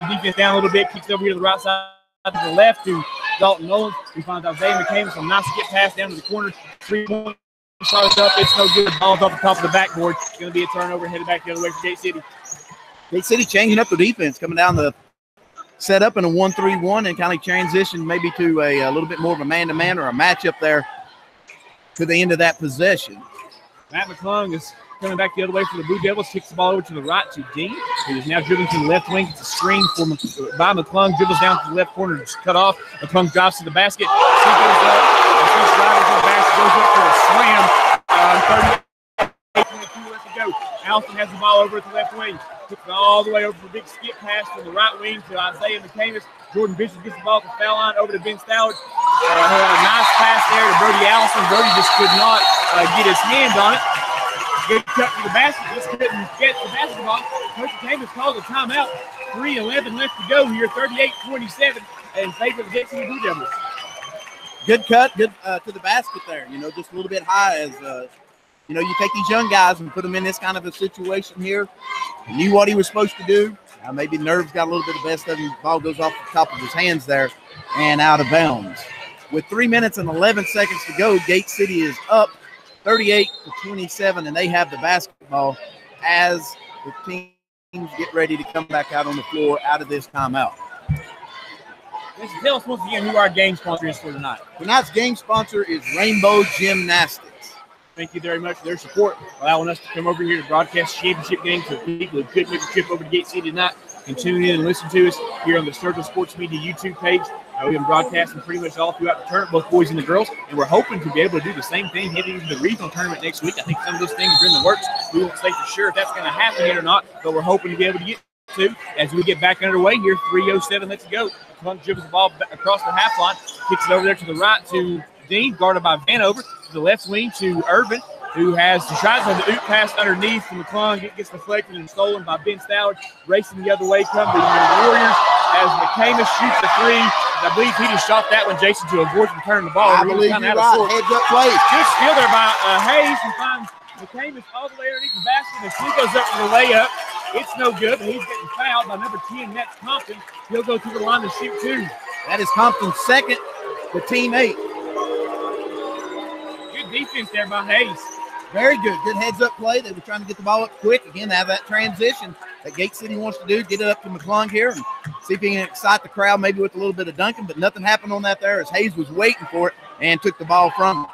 Speaker 1: Defense down a little bit, kicks over here to the right side to the left to Dalton Owens. He finds Isaiah McCamish. A nice get pass down to the corner. 3-point shot up. It's no good. Ball's off the top of the backboard. It's going to be a turnover headed back the other way for Gate City.
Speaker 2: Gate City changing up the defense, coming down the set up in a 1-3-1 and kind of transition maybe to a little bit more of a man-to-man or a matchup there to the end of that possession.
Speaker 1: Matt McClung is coming back the other way for the Blue Devils, kicks the ball over to the right to Dean, who is now dribbling to the left wing. It's a screen by McClung, dribbles down to the left corner, just cut off. McClung drives to the basket. He goes up, and he's driving to the basket, goes up for a slam. 38-22 left to go. Allison has the ball over at the left wing. Kicks it all the way over for a big skip pass from the right wing to Isaiah McCamish. Jordan Bishop gets the ball at the foul line over to Ben Stallard. A nice pass there to Brody Allison. Brody just could not get his hand on it. Good cut to the basket. Just couldn't get the basketball. Coach McCamish calls a timeout. 3:11 left to go here. 38-27 in favor of the Gate City Blue Devils.
Speaker 2: Good cut, good to the basket there. You know, just a little bit high as you know, you take these young guys and put them in this kind of a situation here. He knew what he was supposed to do. Maybe nerves got a little bit of the best of him. The ball goes off the top of his hands there and out of bounds. With 3 minutes and 11 seconds to go, Gate City is up 38-27, and they have the basketball as the teams get ready to come back out on the floor out of this timeout.
Speaker 1: Tell us once again who our game sponsor is for tonight.
Speaker 2: Tonight's game sponsor is Rainbow Gymnastics.
Speaker 1: Thank you very much for their support, allowing us to come over here to broadcast the championship game to people who couldn't make a trip over to Gate City tonight and tune in and listen to us here on the Sturgill Sports Media YouTube page. We've been broadcasting pretty much all throughout the tournament, both boys and the girls, and we're hoping to be able to do the same thing heading into the regional tournament next week. I think some of those things are in the works. We won't say for sure if that's going to happen yet or not, but we're hoping to be able to get to as we get back underway here. 3:07 left to go. McClung dribbles the ball across the half line, kicks it over there to the right to Dean, guarded by Vanover, to the left wing to Urban, who has tries on the oop pass underneath from McClung. It gets deflected and stolen by Ben Stallard. Racing the other way come the Warriors as McCamish shoots a three. I believe he just shot that one, Jason, to avoid returning the ball.
Speaker 2: I believe you're right. Heads up play.
Speaker 1: Good steal there by Hayes, and finds McCamish all the way underneath the basket, and he goes up for the layup. It's no good, but he's getting fouled by number 10, that's Compton. He'll go to the line to shoot two.
Speaker 2: That is Compton's second, the team 8.
Speaker 1: Good defense there by Hayes.
Speaker 2: Very good. Good heads-up play. They were trying to get the ball up quick. Again, have that transition that Gate City wants to do. Get it up to McClung here and see if he can excite the crowd maybe with a little bit of dunking, but nothing happened on that there as Hayes was waiting for it and took the ball from him.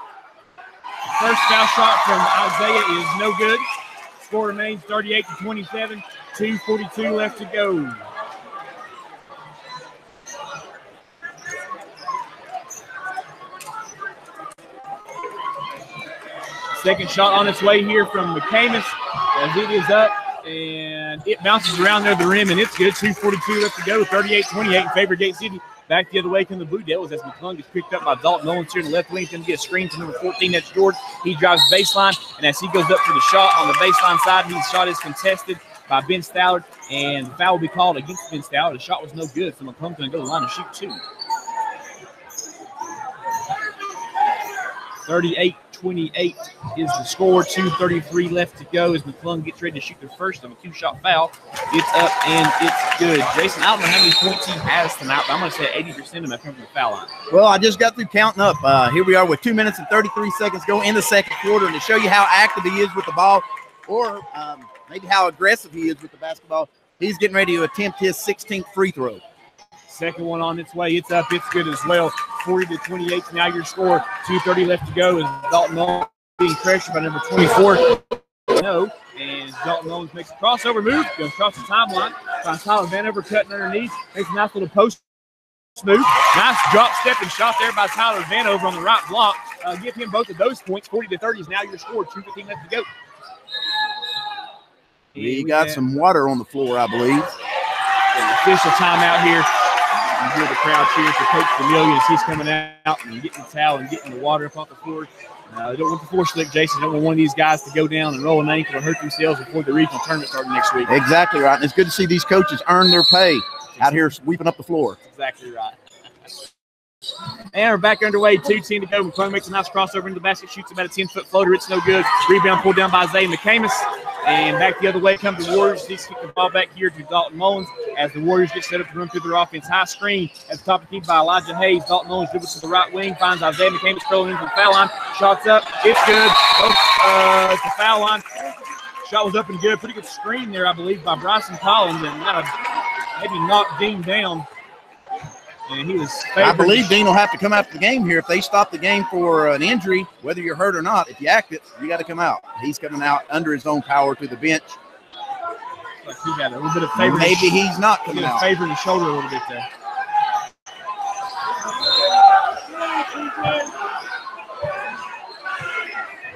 Speaker 1: First foul shot from Isaiah is no good. Score remains 38-27. 2:42 left to go. Second shot on its way here from McCamish as it is up, and it bounces around there the rim, and it's good. 2:42 left to go. 38-28 in favor of Gate City. Back the other way come the Blue Devils as McClung gets picked up by Dalton Mullins here in the left wing. He's going to get a screen from number 14. That's Jordan. He drives baseline, and as he goes up for the shot on the baseline side, his shot is contested by Ben Stallard, and the foul will be called against Ben Stallard. The shot was no good, so McClung's going to go to the line to shoot 2. 38-28 is the score. 2:33 left to go as McClung gets ready to shoot their first of a 2-shot foul. It's up and it's good. Jason, I don't know how many points he has tonight, but I'm going to say 80% of them have come from the foul line.
Speaker 2: Well, I just got through counting up. Here we are with 2 minutes and 33 seconds go in the second quarter. And to show you how active he is with the ball, or maybe how aggressive he is with the basketball, he's getting ready to attempt his 16th free throw.
Speaker 1: Second one on its way. It's up. It's good as well. 40-28. Now your score. 2:30 left to go. As Dalton Mullins being pressured by number 24. No. And Dalton Mullins makes a crossover move. Goes across the timeline. Finds Tyler Vanover cutting underneath. Makes a nice little post move. Nice drop stepping shot there by Tyler Vanover on the right block. Give him both of those points. 40-30 is now your score. 2:15 left to go.
Speaker 2: We got some water on the floor, I believe.
Speaker 1: An official timeout here. You hear the crowd cheer for Coach D'Amelio as he's coming out and getting the towel and getting the water up off the floor. They don't want the floor slick, Jason. They don't want one of these guys to go down and roll an ankle or hurt themselves before the regional tournament starting next week.
Speaker 2: Exactly right. And it's good to see these coaches earn their pay out here sweeping up the floor.
Speaker 1: Exactly right. And we're back underway. 2:10 to go. McClung makes a nice crossover into the basket, shoots about a 10-foot floater. It's no good. Rebound pulled down by Isaiah McCamus. And back the other way come the Warriors. He's kicking the ball back here to Dalton Mullins as the Warriors get set up to run through their offense. High screen at the top of the key by Elijah Hayes. Dalton Mullins dribbles to the right wing, finds Isaiah McCamus curling into the foul line. Shots up. It's good. It's the foul line. Shot was up and good. Pretty good screen there, I believe, by Bryson Collins. And maybe knocked Dean down. And he was
Speaker 2: I believe Dean will have to come out of the game here. If they stop the game for an injury, whether you're hurt or not, if you act it, you got to come out. He's coming out under his own power to the bench.
Speaker 1: Like he got a little bit of favor.
Speaker 2: Maybe he's not coming out.
Speaker 1: Favor in the shoulder a little bit there.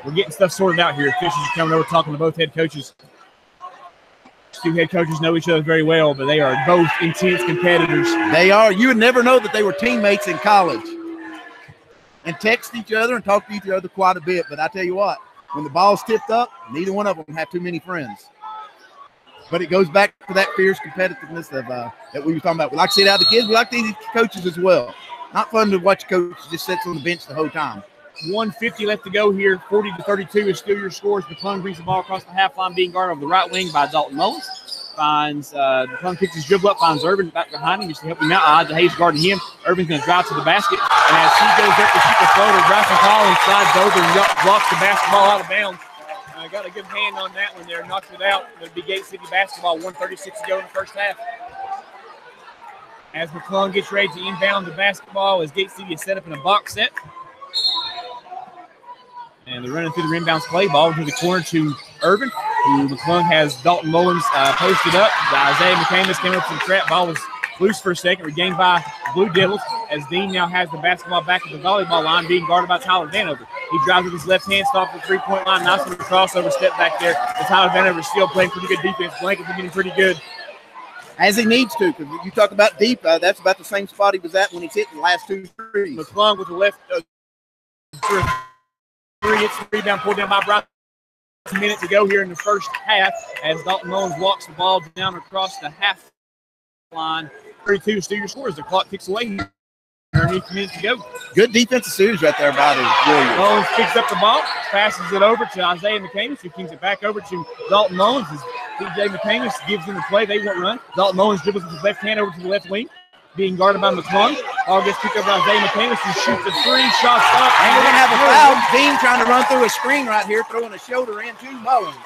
Speaker 1: We're getting stuff sorted out here. Officials are coming over, talking to both head coaches. Two head coaches know each other very well, but they are both intense competitors.
Speaker 2: They are. You would never know that they were teammates in college and text each other and talk to each other quite a bit. But I tell you what, when the ball's tipped up, neither one of them have too many friends. But it goes back to that fierce competitiveness of that we were talking about. We like to see it out of the kids. We like these coaches as well. Not fun to watch coaches just sits on the bench the whole time.
Speaker 1: 1:50 left to go here. 40-32 is still your scores. McClung brings the ball across the half line, being guarded over the right wing by Dalton Mullins. McClung picks his dribble up, finds Irvin back behind him just to help him out. Elijah Hayes guarding him. Irvin's going to drive to the basket. And as he goes up to shoot the floater, Bryson Collins slides over and blocks the basketball out of bounds. Got a good hand on that one there. Knocks it out. It'll be Gate City basketball. 1:36 to go in the first half. As McClung gets ready to inbound the basketball, as Gate City is set up in a box set. And they're running through the inbounds play ball to the corner to Irvin, who McClung has Dalton Mullins posted up. Isaiah McCamus came up to the trap. Ball was loose for a second, regained by Blue Devils, as Dean now has the basketball back at the volleyball line, being guarded by Tyler Vanover. He drives with his left hand, stops the three-point line. Nice little crossover step back there. And Tyler Vanover is still playing pretty good defense. Blankets are getting pretty good.
Speaker 2: As he needs to, because you talk about deep, that's about the same spot he was at when he's hitting the last two threes.
Speaker 1: McClung with the left three. It's the rebound pulled down by Bryson. A minute to go here in the first half as Dalton Mullins walks the ball down across the half line. 32 still your scores. The clock ticks away here. Underneath the minute to go.
Speaker 2: Good defensive series right there by the Warriors.
Speaker 1: Mullins picks up the ball, passes it over to Isaiah McCamus, who kicks it back over to Dalton Mullins. As TJ McCamus gives them the play, they won't run. Dalton Mullins dribbles with his left hand over to the left wing, being guarded by McClung. Ball gets picked up by Isaiah McCamus, who shoots a three, shots up.
Speaker 2: And we're going to have a foul. Dean trying to run through a screen right here, throwing a shoulder in to Mullins.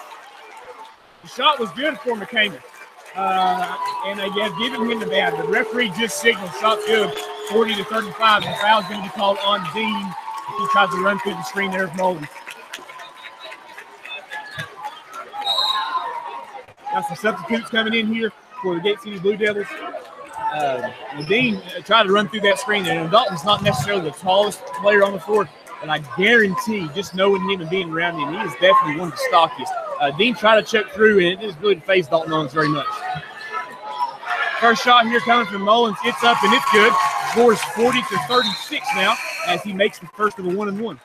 Speaker 1: The shot was good for McCamus. And they have given him the bad. The referee just signaled shot good, 40-35. The foul is going to be called on Dean if he tries to run through the screen there of Mullins. Got some substitutes coming in here for the Gate City Blue Devils. Dean tried to run through that screen there. And Dalton's not necessarily the tallest player on the floor, but I guarantee, just knowing him and being around him, he is definitely one of the stockiest. Dean tried to check through, and it just really phased Dalton Mullins very much. First shot here coming from Mullins. It's up, and it's good. score is 40-36 now as he makes the first of a 1-and-1.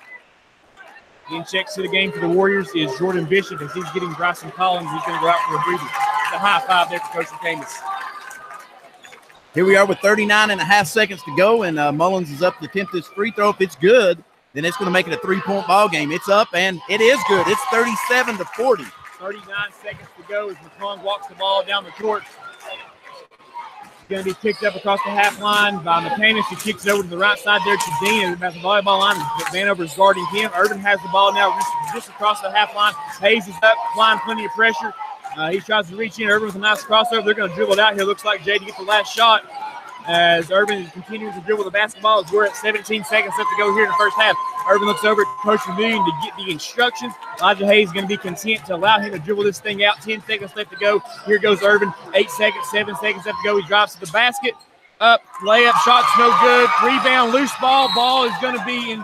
Speaker 1: In checks to the game for the Warriors is Jordan Bishop as he's getting Bryson Collins. He's going to go out for a breather. It's a high five there for Coach McCamus.
Speaker 2: Here we are with 39.5 seconds to go, and Mullins is up to attempt this free throw. If it's good, then it's going to make it a 3-point ball game. It's up, and it is good. It's 37-40.
Speaker 1: 39 seconds to go as McClung walks the ball down the court. It's going to be kicked up across the half line by McCamus. He kicks it over to the right side there to Dean at the volleyball line. Vanover is guarding him. Urban has the ball now just across the half line. Hayes is up, applying plenty of pressure. He tries to reach in. Urban with a nice crossover. They're going to dribble it out here. Looks like Jay to get the last shot as Urban is continuing to dribble the basketball as we're at 17 seconds left to go here in the first half. Urban looks over at Coach Moon to get the instructions. Elijah Hayes is going to be content to allow him to dribble this thing out. 10 seconds left to go. Here goes Urban. 8 seconds, 7 seconds left to go. He drives to the basket. Up, layup, shot's no good. Rebound, loose ball. Ball is going to be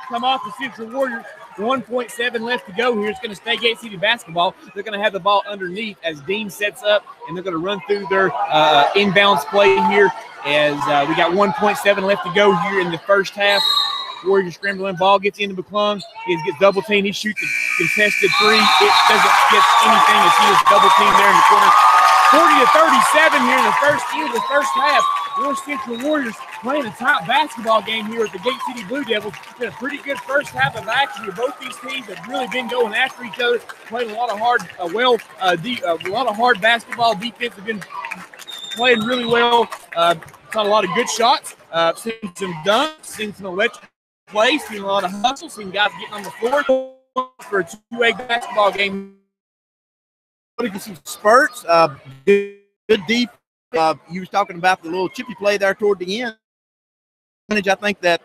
Speaker 1: come off the Central Warriors. 1.7 left to go here. It's going to stay Gate City basketball. They're going to have the ball underneath as Dean sets up, and they're going to run through their inbounds play here as we got 1.7 left to go here in the first half. Warriors scrambling, ball gets into McClung. He gets double teamed. He shoots a contested three. It doesn't get anything as he is double teamed there in the corner. 40-37 here in the first half. North Central Warriors playing a top basketball game here at the Gate City Blue Devils. It's been a pretty good first half of action here. Both these teams have really been going after each other, playing a lot of hard, a lot of hard basketball. Defense have been playing really well. Saw a lot of good shots. Seen some dunks, seen some electric plays, seen a lot of hustle, seen guys getting on the floor for a two-way basketball game.
Speaker 2: Some spurts, good deep. You was talking about the little chippy play there toward the end. I think that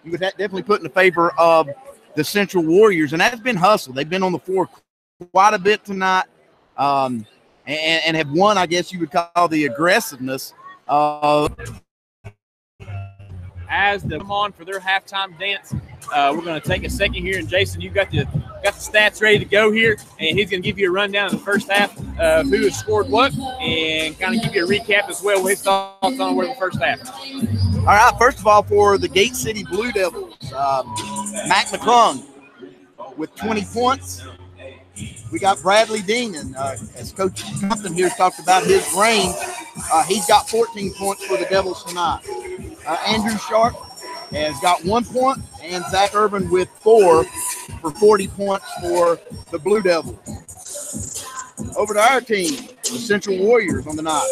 Speaker 2: you would definitely put in the favor of the Central Warriors, and that's been hustle. They've been on the floor quite a bit tonight, and have won, I guess you would call the aggressiveness.
Speaker 1: As they come on for their halftime dance, we're going to take a second here, and Jason, you got the stats ready to go here, and he's going to give you a rundown of the first half of who has scored what, and kind of give you a recap as well with his thoughts on where the first half.
Speaker 2: All right, first of all, for the Gate City Blue Devils, Mac McClung with 20 points. We got Bradley Dean, and as Coach Compton here talked about his range, he's got 14 points for the Devils tonight. Andrew Sharp has got 1 point, and Zach Urban with 4 for 40 points for the Blue Devils. Over to our team, the Central Warriors on the night.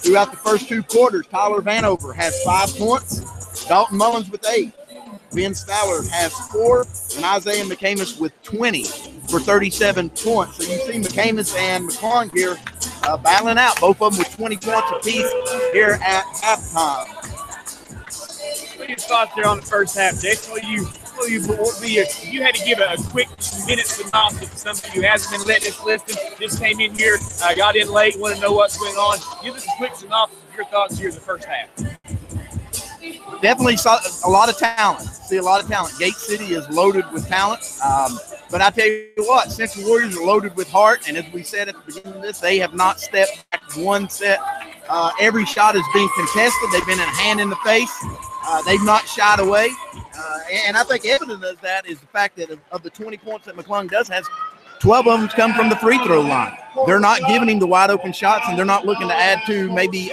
Speaker 2: Throughout the first 2 quarters, Tyler Vanover has 5 points, Dalton Mullins with 8, Ben Stallard has 4, and Isaiah McCamus with 20 for 37 points. So you see McCamus and McClung here battling out, both of them with 20 points apiece here at halftime.
Speaker 1: What are your thoughts there on the first half, Jason? You had to give a quick minute synopsis of something you hasn't been letting us listen. Just came in here, got in late, want to know what's going on. Give us a quick synopsis of your thoughts here in the first half.
Speaker 2: Definitely saw a lot of talent. See a lot of talent. Gate City is loaded with talent. But I tell you what, Central Warriors are loaded with heart. And as we said at the beginning of this, they have not stepped back one set. Every shot is being contested. They've been in a hand in the face. They've not shied away. And I think evidence of that is the fact that of the 20 points that McClung does, has 12 of them come from the free throw line. They're not giving him the wide open shots, and they're not looking to add to maybe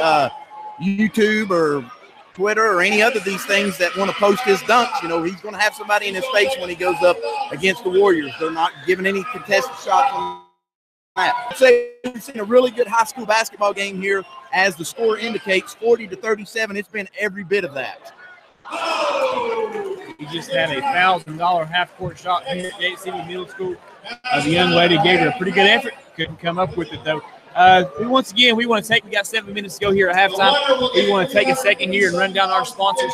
Speaker 2: YouTube or Twitter or any other of these things that want to post his dunks. You know, he's going to have somebody in his face when he goes up against the Warriors. They're not giving any contested shots on that. I'd say we've seen a really good high school basketball game here. As the score indicates, 40-37. It's been every bit of that.
Speaker 1: He just had a $1,000 half-court shot here at Gate City Middle School. The young lady gave it a pretty good effort. Couldn't come up with it, though. We got 7 minutes to go here at halftime. We want to take a second here and run down our sponsors.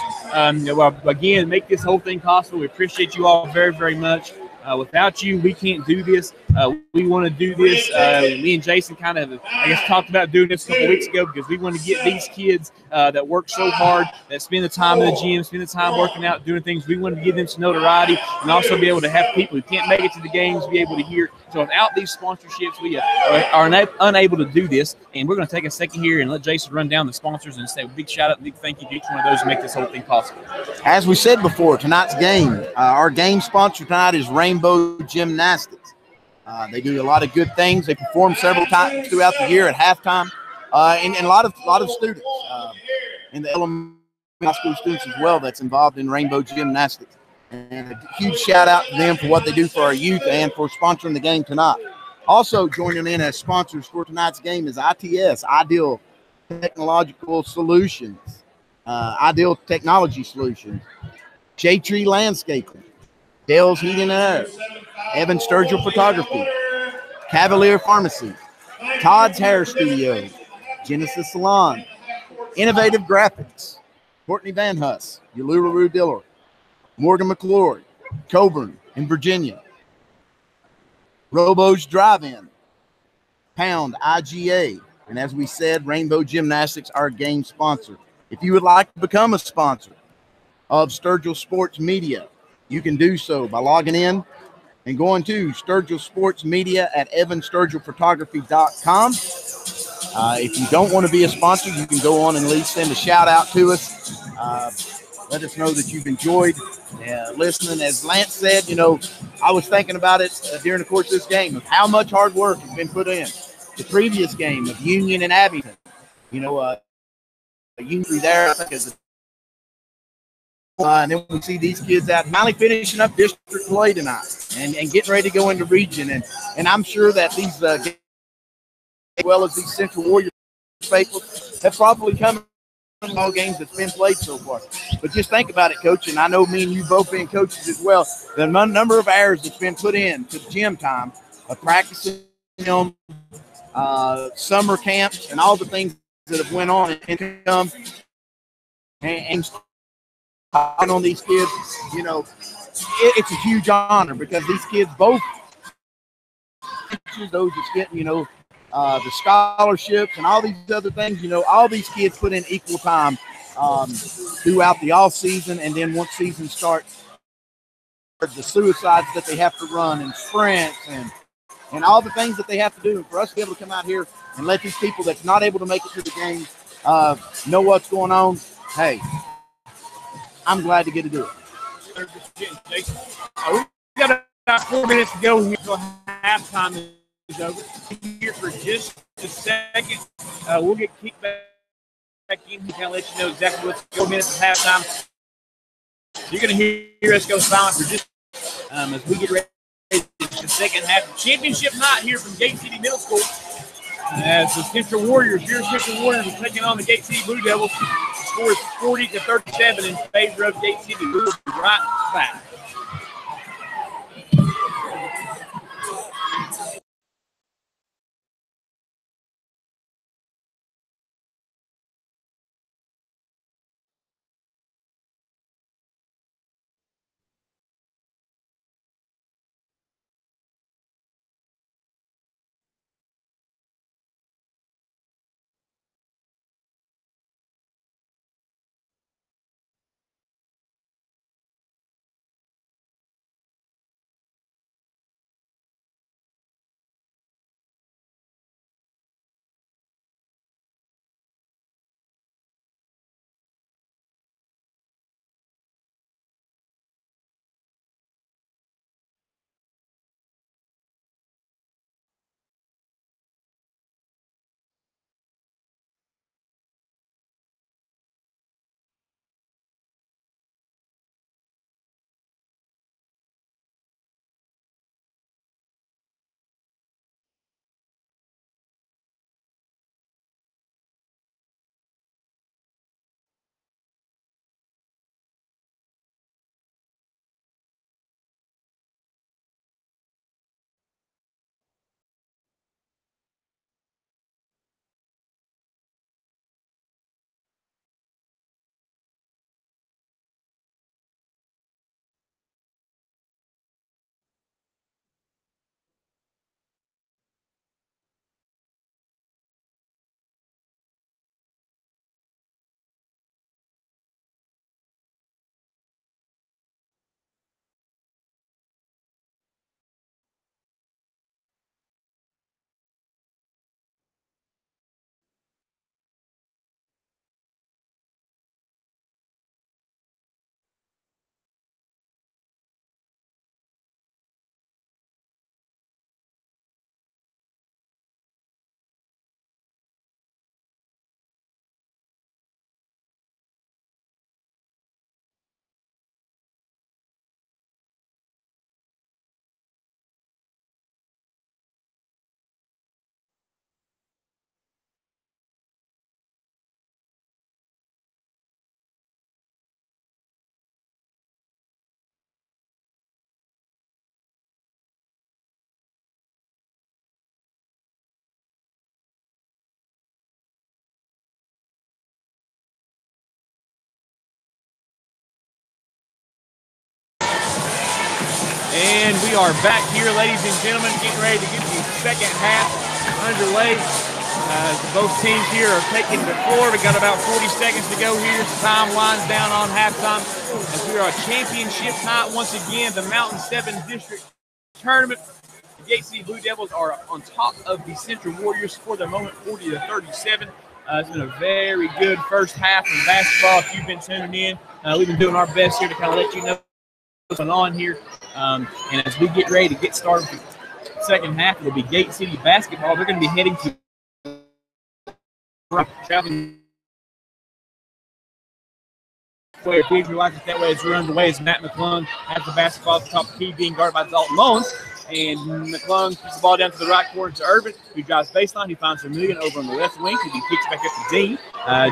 Speaker 1: Again, make this whole thing possible. We appreciate you all very, very much. Without you, we can't do this. We want to do this. Me and Jason kind of, I guess, talked about doing this a couple weeks ago because we want to get these kids that work so hard, that spend the time in the gym, spend the time working out, doing things. We want to give them some notoriety and also be able to have people who can't make it to the games be able to hear. So without these sponsorships, we are unable to do this. And we're going to take a second here and let Jason run down the sponsors and say a big shout out, a big thank you to each one of those who make this whole thing possible.
Speaker 2: As we said before, tonight's game, our game sponsor tonight is Rainbow Gymnastics. They do a lot of good things. They perform several times throughout the year at halftime, and a lot of students in the elementary school students as well that's involved in Rainbow Gymnastics. And a huge shout out to them for what they do for our youth and for sponsoring the game tonight. Also joining in as sponsors for tonight's game is ITS, Ideal Technological Solutions, Ideal Technology Solutions, J-Tree Landscaping, Dale's Heating and Air, Evan Sturgill Photography, Cavalier Pharmacy, Todd's Hair Studio, Genesis Salon, Innovative Graphics, Courtney Van Huss, Uluru Diller, Morgan McClory, Coburn in Virginia, Robo's Drive-In, Pound IGA, and as we said, Rainbow Gymnastics, our game sponsor. If you would like to become a sponsor of Sturgill Sports Media, you can do so by logging in and going to Sturgill Sports Media at evansturgillphotography.com. If you don't want to be a sponsor, you can go on and at least send a shout out to us. Let us know that you've enjoyed listening. As Lance said, I was thinking about it during the course of this game of how much hard work has been put in. The previous game of Union and Abington, Union there, I think, is and then we see these kids out finally finishing up district play tonight and getting ready to go into region. And I'm sure that these, as well as these Central Warriors faithfuls, have probably come in all games that's been played so far. But just think about it, Coach, and I know me and you both being coaches as well, the number of hours that's been put in to gym time of practicing them, summer camps, and all the things that have went on and come and on these kids, it's a huge honor because these kids, both those that's getting, the scholarships and all these other things, all these kids put in equal time throughout the off season, and then once season starts, the suicides that they have to run and sprints and all the things that they have to do. And for us to be able to come out here and let these people that's not able to make it to the game know what's going on, hey, I'm glad to get to do it.
Speaker 1: We've got about 4 minutes to go here until halftime is over. Here for just a second. We'll get kicked back in. We can let you know exactly what's 4 minutes of halftime. You're going to hear us go silent for just as we get ready to the second half of championship night here from Gate City Middle School. As the Central Warriors are taking on the Gate City Blue Devils. The score is 40-37 in favor of Gate City. We'll be right back. we are back here, ladies and gentlemen, getting ready to get the second half underway. Both teams here are taking the floor. We got about 40 seconds to go here. Time winds down on halftime as we are a championship night once again. The Mountain 7 District Tournament. The Gate City Blue Devils are on top of the Central Warriors for the moment, 40-37. It's been a very good first half of basketball. If you've been tuning in, we've been doing our best here to kind of let you know what's going on here. And as we get ready to get started with the second half, it'll be Gate City basketball. They're going to be heading to traveling way. If you like it that way, it's run away as Matt McClung has the basketball at the top of the key, being guarded by Dalton Mullins. And McClung puts the ball down to the right corner to Urban, who drives baseline. He finds Vermillion over on the left wing. He kicks back up to Dean.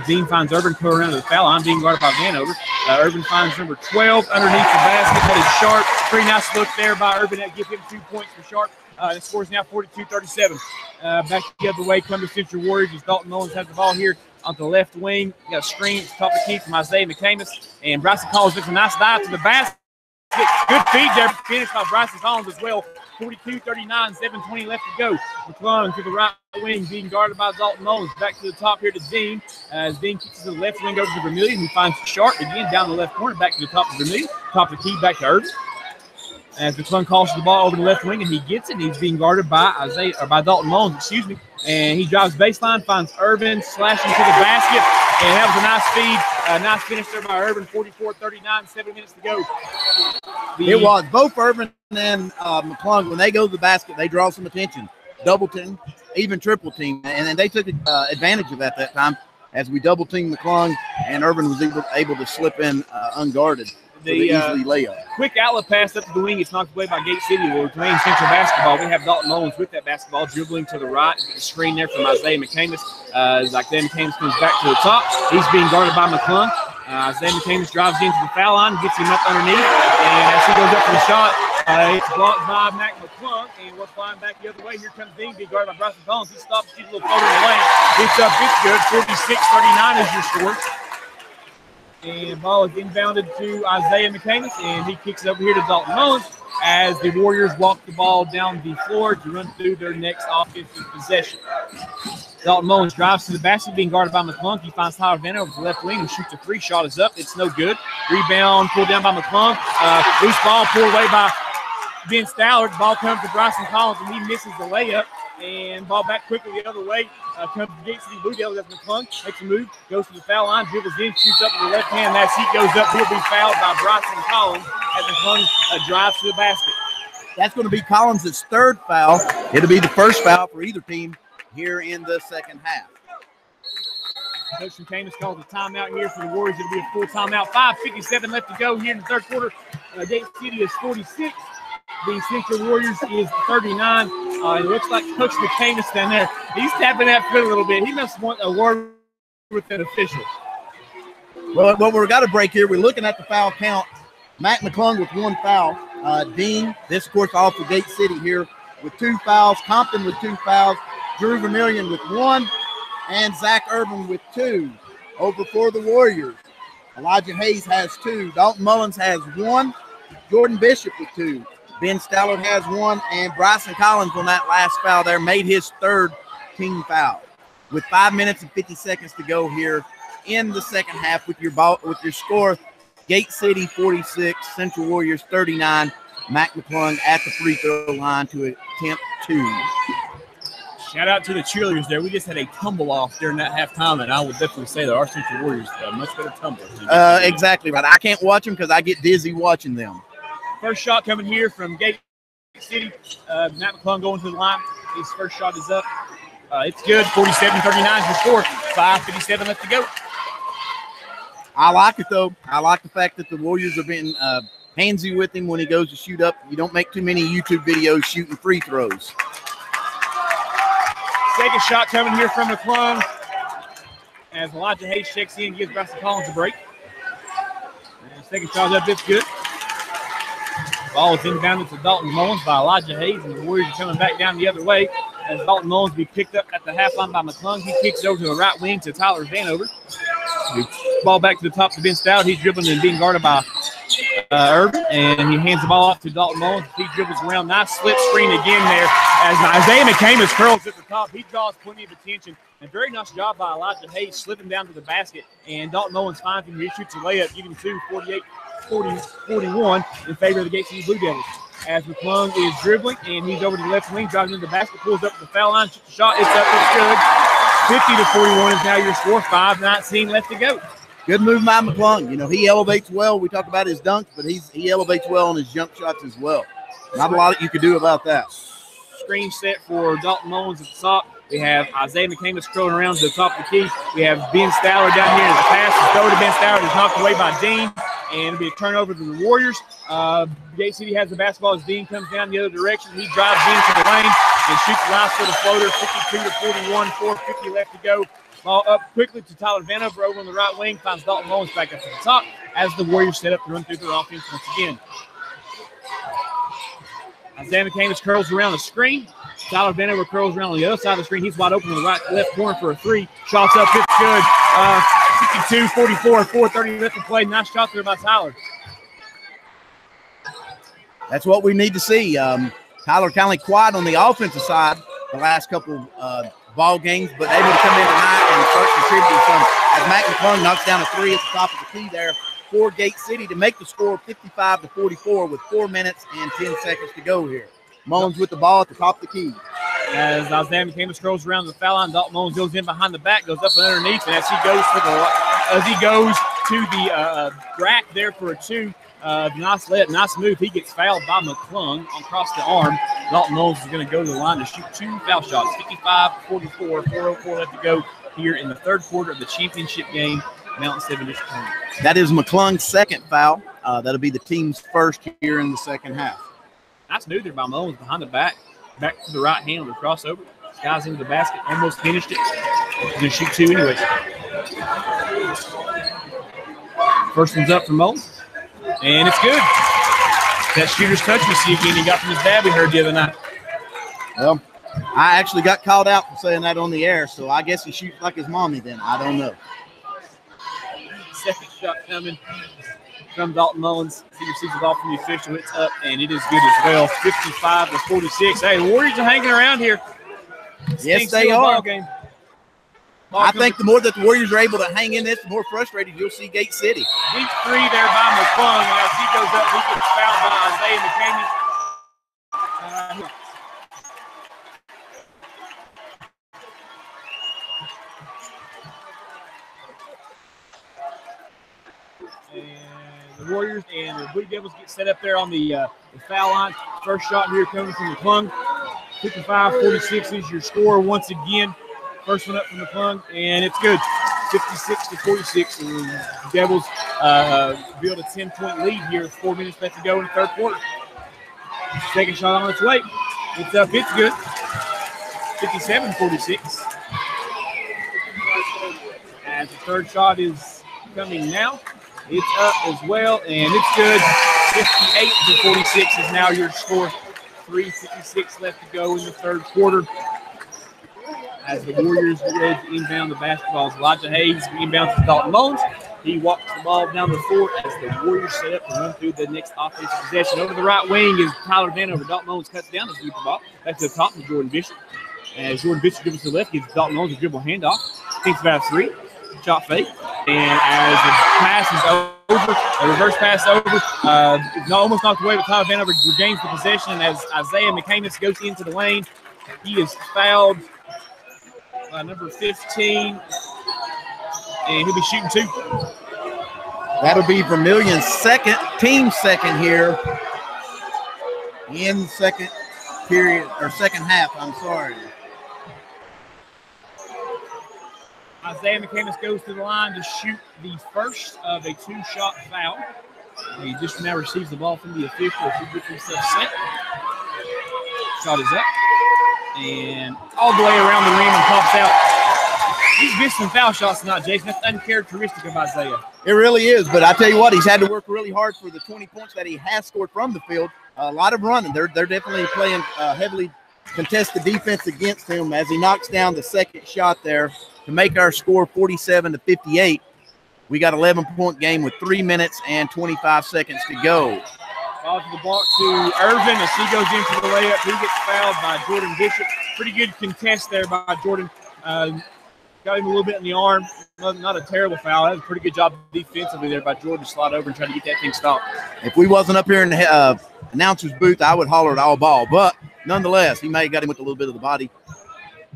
Speaker 1: Dean finds Urban, put around to the foul line, being guarded by Vanover. Urban finds number 12 underneath the basket. That is Sharp. Pretty nice look there by Urban. That gives him 2 points for Sharp. The score is now 42-37. Back the other way come the Central Warriors as Dalton Mullins has the ball here on the left wing. Got a screen at the top of the key from Isaiah McCamus. And Bryson Collins makes a nice dive to the basket. Good feed there. Finished by Bryson Collins as well. 42-39, 7:20 left to go. McClung to the right wing, being guarded by Dalton Mullins. Back to the top here to Dean. As Dean kicks to the left wing over to Vermillion, who finds Sharp again down the left corner. Back to the top of Vermillion. Top of the key, back to Urban. As McClung calls the ball over the left wing, and he gets it. And he's being guarded by Dalton Mullins, And he drives baseline, finds Urban, slashing to the basket. And that was a nice feed. Nice finish there by Urban, 44-39, 7 minutes to go.
Speaker 2: It was. Both Urban and McClung, when they go to the basket, they draw some attention. Double team, even triple team. And then they took advantage of that time as we double teamed McClung, and Urban was able to slip in unguarded. The easily layup. Quick outlet pass up to the wing. It's knocked away by Gate City. We're playing Central basketball. We have Dalton Mullins with that basketball, dribbling to the right. The screen there from Isaiah McCamus. Isaiah McCamus comes back to the top. He's being guarded by McClung. Isaiah McCamus drives into the foul line, gets him up underneath. And as he goes up for the shot, it's blocked by Mac McClung. And we're flying back the other way. Here comes Dean, being guarded by Bryson Collins. He stops, sees a little floater in the lane. It's up, it's good. 46-39 is your score. And ball is inbounded to Isaiah McCamus, and he kicks it over here to Dalton Mullins as the Warriors walk the ball down the floor to run through their next offensive possession. Dalton Mullins drives to the basket, being guarded by McClung. He finds Tyler Vanover over the left wing and shoots a three. Shot is up. It's no good. Rebound pulled down by McClung. Loose ball pulled away by Ben Stallard. Ball comes to Bryson Collins, and he misses the layup. And ball back quickly the other way. Comes to Gate City Blue Devils. That's McClung. Makes a move. Goes to the foul line. Dribbles in. Shoots up with the left hand. As he goes up, he'll be fouled by Bryson Collins as McClung drives to the basket. That's going to be Collins' third foul. It'll be the first foul for either team here in the second half. Coach McCamus calls a timeout here for the Warriors. It'll be a full timeout. 5:57 left to go here in the third quarter. Gate City is 46. The Central Warriors is 39. It looks like Coach McCamus down there. He's tapping that foot a little bit. He must want a word with an official. Well, we've got a break here. We're looking at the foul count. Matt McClung with one foul. Dean, this of course off the Gate City here with 2 fouls. Compton with 2 fouls. Drew Vermillion with 1. And Zach Urban with 2. Over for the Warriors. Elijah Hayes has 2. Dalton Mullins has 1. Jordan Bishop with 2. Ben Stallard has 1, and Bryson Collins on that last foul there made his third team foul. With 5 minutes and 50 seconds to go here in the second half with your score, Gate City 46, Central Warriors 39. Mac McClung at the free throw line to attempt 2. Shout out to the cheerleaders there. We just had a tumble off during that halftime, and I would definitely say that our Central Warriors are much better tumblers. Exactly right. I can't watch them because I get dizzy watching them. First shot coming here from Gate City. Matt McClung going to the line. His first shot is up. It's good. 47-39 is the score. 5:57 left to go. I like it, though. I like the fact that the Warriors are being handsy with him when he goes to shoot up. You don't make too many YouTube videos shooting free throws. Second shot coming here from McClung as Elijah Hayes checks in and gives Bryson Collins a break. And second shot up. It's good. Ball is inbounded to Dalton Mullins by Elijah Hayes, and the Warriors are coming back down the other way as Dalton Mullins be picked up at the half line by McClung. He kicks over to the right wing to Tyler Vanover. Ball back to the top to Ben Stout. He's dribbling and being guarded by
Speaker 1: Urban, and he hands the ball off to Dalton Mullins. He dribbles around. Nice slip screen again there as Isaiah McCamus curls at the top. He draws plenty of attention. And very nice job by Elijah Hayes slipping down to the basket. And Dalton Mullins finds him. He shoots a layup, giving 48-41 in favor of the Gate City Blue Devils. As McClung is dribbling, and he's over to the left wing, driving into the basket, pulls up to the foul line, shoots a shot. It's up, it's good. 50-41 is now your score. 5:19 left to go.
Speaker 2: Good move by McClung. You know, he elevates well. We talked about his dunks, but he elevates well on his jump shots as well. Not a lot that you could do about that.
Speaker 1: Screen set for Dalton Mullins at the top. We have Isaiah McCamus scrolling around to the top of the key. We have Ben Stowler down here. The pass is thrown to Ben Stowler. It's knocked away by Dean, and it'll be a turnover to the Warriors. Gate City has the basketball as Dean comes down the other direction. He drives into the lane and shoots the last for the floater. 52-41, 4:50 left to go. Ball up quickly to Tyler Vanover over on the right wing. Finds Dalton Mullins back up to the top as the Warriors set up to run through their offense once again. Isaiah McCamus curls around the screen. Tyler Vanover curls around on the other side of the screen. He's wide open in the left corner for a three. Shots up, it's good. 52-44, 4:30 left to play. Nice shot there by Tyler.
Speaker 2: That's what we need to see. Tyler kind of quiet on the offensive side the last couple ball games, but able to come in tonight and start contributing some. As Matt McClung knocks down a three at the top of the key there for Gate City to make the score 55-44 with 4 minutes and 10 seconds to go here. Mullins with the ball at the top of the key.
Speaker 1: As Isaiah McCamus scrolls around the foul line, Dalton Mullins goes in behind the back, goes up and underneath, and as he goes to the rack there for a two, nice move. He gets fouled by McClung across the arm. Dalton Mullins is going to go to the line to shoot two foul shots. 55-44, 4:04 left to go here in the third quarter of the championship game, Mountain 7 District Tournament.
Speaker 2: That is McClung's second foul. That'll be the team's first here in the second half.
Speaker 1: Nice move there by Mullins behind the back to the right hand with a crossover. Skies into the basket, almost finished it. He's going to shoot two anyway. First one's up for Mullins, and it's good. That shooter's touch we see again he got from his dad we heard the other night.
Speaker 2: Well, I actually got called out for saying that on the air, so I guess he shoots like his mommy then. I don't know.
Speaker 1: Second shot coming from Dalton Mullins. He receives the ball from the official. It's up, and it is good as well. 55-46. Hey, the Warriors are hanging around here.
Speaker 2: Yes, they are. I think the more that the Warriors are able to hang in this, the more frustrated you'll see Gate City.
Speaker 1: Deep three there by McClung. As he goes up, he gets fouled by Isaiah McCamus. The Warriors and the Blue Devils get set up there on the foul line. First shot here coming from McClung. 55-46 is your score once again. First one up from McClung, and it's good. 56-46. The Devils build a 10-point lead here with 4 minutes left to go in the third quarter. Second shot on its way. It's up. It's good. 57-46. As the third shot is coming now. It's up as well, and it's good. 58-46 is now your score. 3:56 left to go in the third quarter. As the Warriors get ready to inbound the basketball, Elijah Hayes inbounds to Dalton Mullins. He walks the ball down the floor as the Warriors set up to run through the next offensive possession. Over the right wing is Tyler Vanover. Dalton Mullins cuts down to the ball. Back to the top of Jordan Bishop. As Jordan Bishop dribbles to the left, gives Dalton Mullins a dribble handoff. Thinks about a three. Shot fake. And as the pass is over, a reverse pass over, almost knocked away, but Tyler Vanover regains the possession as Isaiah McCamus goes into the lane. He is fouled by number 15, and he'll be shooting two.
Speaker 2: That'll be Vermilion's team second here in the second period, or second half, I'm sorry.
Speaker 1: Isaiah McCamus goes to the line to shoot the first of a two-shot foul. He just now receives the ball from the official as he gets himself set. Shot is up. And all the way around the rim and pops out. He's missed some foul shots tonight, Jason. That's uncharacteristic of Isaiah.
Speaker 2: It really is, but I tell you what, he's had to work really hard for the 20 points that he has scored from the field. A lot of running. They're definitely playing heavily contested defense against him as he knocks down the second shot there to make our score 47-58. We got 11-point game with 3 minutes and 25 seconds to go.
Speaker 1: Ball to the block to Irvin as he goes in for the layup. He gets fouled by Jordan Bishop. Pretty good contest there by Jordan. Got him a little bit in the arm. Not a terrible foul. That was a pretty good job defensively there by Jordan to slide over and try to get that thing stopped.
Speaker 2: If we wasn't up here in the announcer's booth, I would holler at all ball. But nonetheless, he may have got him with a little bit of the body.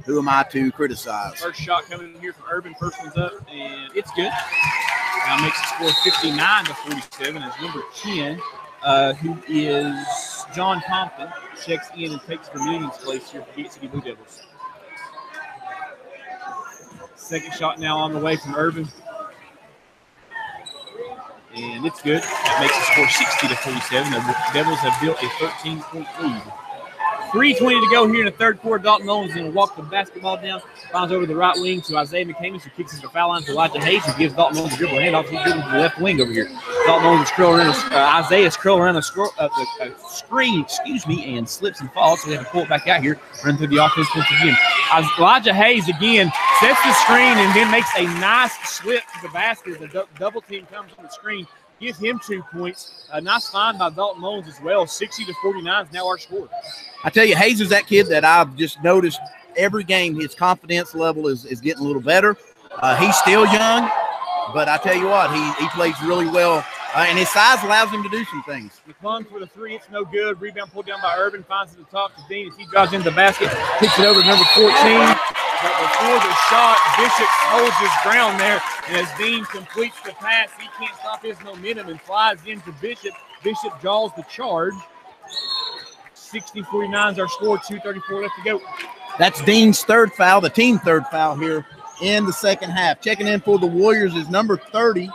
Speaker 2: Who am I to criticize?
Speaker 1: First shot coming in here from Urban. First one's up, and it's good. Now makes the score 59-47 as number 10, who is John Compton, checks in and takes Vermillion's place here for Gate City Blue Devils. Second shot now on the way from Urban. And it's good. That makes the score 60-47. The Devils have built a 13-point lead. 3:20 to go here in the third quarter. Dalton Mullins is going to walk the basketball down. Finds over the right wing to Isaiah McCamus, who kicks it to the foul line to Elijah Hayes, who gives Dalton Mullins a dribble handoff. He's dribbling to the left wing over here. Dalton Mullins is curling around. Isaiah's curling around the screen, and slips and falls. So they have to pull it back out here, run through the offense once again. Elijah Hayes again sets the screen and then makes a nice slip to the basket. The double team comes on the screen. Gives him 2 points. A nice find by Dalton Mullins as well. 60-49 is now our score.
Speaker 2: I tell you, Hayes is that kid that I've just noticed every game his confidence level is getting a little better. He's still young, but I tell you what, he plays really well, and his size allows him to do some things.
Speaker 1: McClung for the three. It's no good. Rebound pulled down by Urban. Finds it at the top to Dean as he drives into the basket. Kicks it over to number 14. But before the shot, Bishop holds his ground there. And as Dean completes the pass, he can't stop his momentum and flies into Bishop. Bishop jaws the charge. 60-49 is our score. 2:34 left to go.
Speaker 2: That's Dean's third foul, the team third foul here in the second half. Checking in for the Warriors is number 30,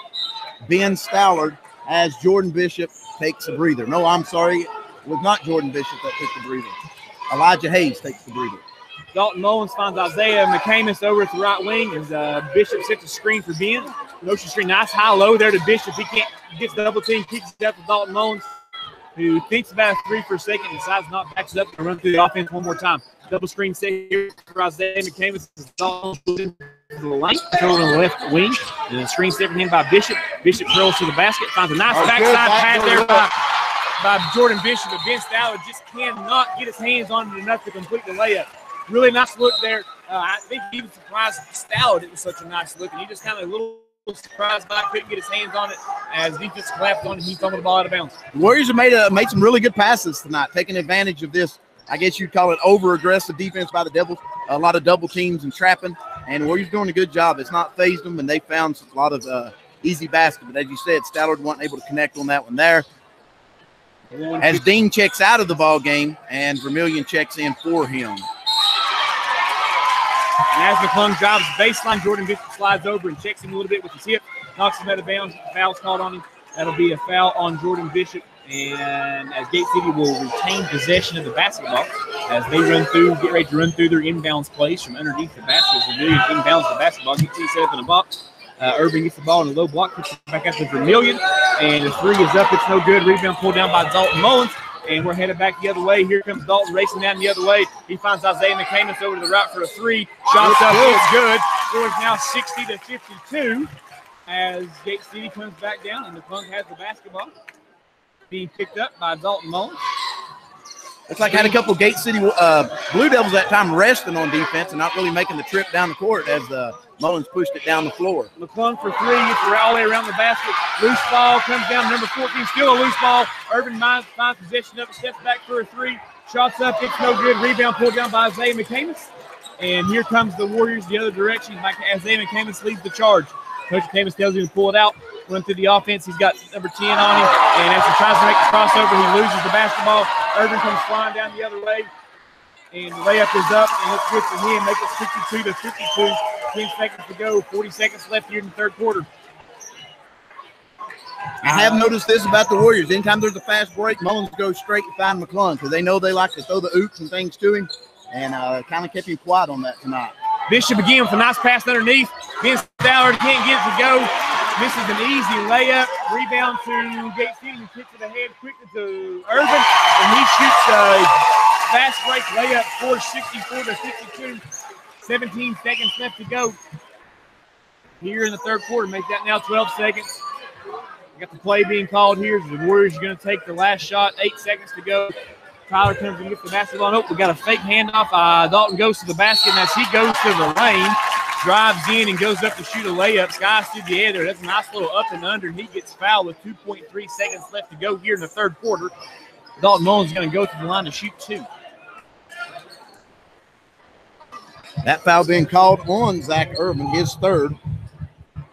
Speaker 2: Ben Stallard, as Jordan Bishop takes a breather. No, I'm sorry. It was not Jordan Bishop that took the breather. Elijah Hayes takes the breather.
Speaker 1: Dalton Mullins finds Isaiah McCamus over at the right wing as Bishop sets a screen for Ben. Motion screen, nice high-low there to Bishop. He gets the double team, kicks it out to Dalton Mullins, who thinks about a three for a second, decides not backs up and run through the offense one more time. Double screen set here for Isaiah McCamus. Dalton to the lane, control on the left wing. And the screen set for him by Bishop. Bishop curls to the basket, finds a nice backside pass there by Jordan Bishop. But Ben Stallard just cannot get his hands on it enough to complete the layup. Really nice look there. I think he was surprised Stallard it was such a nice look, and he just kind of a little surprised by it, couldn't get his hands on it as defense collapsed on him. He fumbled the ball out of bounds.
Speaker 2: The Warriors have made some really good passes tonight, taking advantage of this, I guess you'd call it over-aggressive defense by the Devils. A lot of double teams and trapping, and the Warriors doing a good job. It's not phased them, and they found a lot of easy baskets. But as you said, Stallard wasn't able to connect on that one there. As Dean checks out of the ball game, and Vermillion checks in for him.
Speaker 1: And as McClung drives the baseline, Jordan Bishop slides over and checks him a little bit with his hip, knocks him out of bounds. Foul's called on him. That'll be a foul on Jordan Bishop. And as Gate City will retain possession of the basketball as they get ready to run through their inbounds plays from underneath the basket. As Vermillion inbounds the basketball, Gate City set up in a box. Urban gets the ball in a low block, puts it back out to Vermillion. And the three is up. It's no good. Rebound pulled down by Dalton Mullins. And we're headed back the other way. Here comes Dalton racing down the other way. He finds Isaiah McCamus over to the right for a three. Shots up, it's good. Score is now 60-52 as Gate City comes back down and McClung has the basketball. Being picked up by Dalton Mullins.
Speaker 2: Looks like I had a couple of Gate City Blue Devils that time resting on defense and not really making the trip down the court as Mullins pushed it down the floor.
Speaker 1: McClung for three, gets all the way around the basket. Loose ball comes down, number 14, still a loose ball. Urban finds possession of it, steps back for a three. Shots up, it's no good. Rebound pulled down by Isaiah McCamus. And here comes the Warriors the other direction. Isaiah McCamus leads the charge. Coach McCamus tells him to pull it out, run through the offense. He's got number 10 on him. And as he tries to make the crossover, he loses the basketball. Urban comes flying down the other way. And the layup is up, and it's good for him. Make it 62-52. 10 seconds to go. 40 seconds left here in the third quarter.
Speaker 2: I have noticed this about the Warriors. Anytime there's a fast break, Mullins goes straight to find McClung because they know they like to throw the oops and things to him, and kind of kept him quiet on that tonight.
Speaker 1: Bishop again with a nice pass underneath. Ben Stallard can't get it to go. Misses an easy layup. Rebound to Gate City. He kicks it ahead quickly to Urban, and he shoots a fast break layup. Score 64-52. 17 seconds left to go. here in the third quarter. Make that now 12 seconds. We got the play being called here. The Warriors are going to take the last shot. 8 seconds to go. Tyler comes and gets the basketball. Nope, we got a fake handoff. Dalton goes to the basket, and as he goes to the lane, drives in and goes up to shoot a layup. Skies through the air there. That's a nice little up and under, and he gets fouled with 2.3 seconds left to go here in the third quarter. Dalton Mullins is going to go to the line to shoot 2.
Speaker 2: That foul being called on Zach Urban, his third,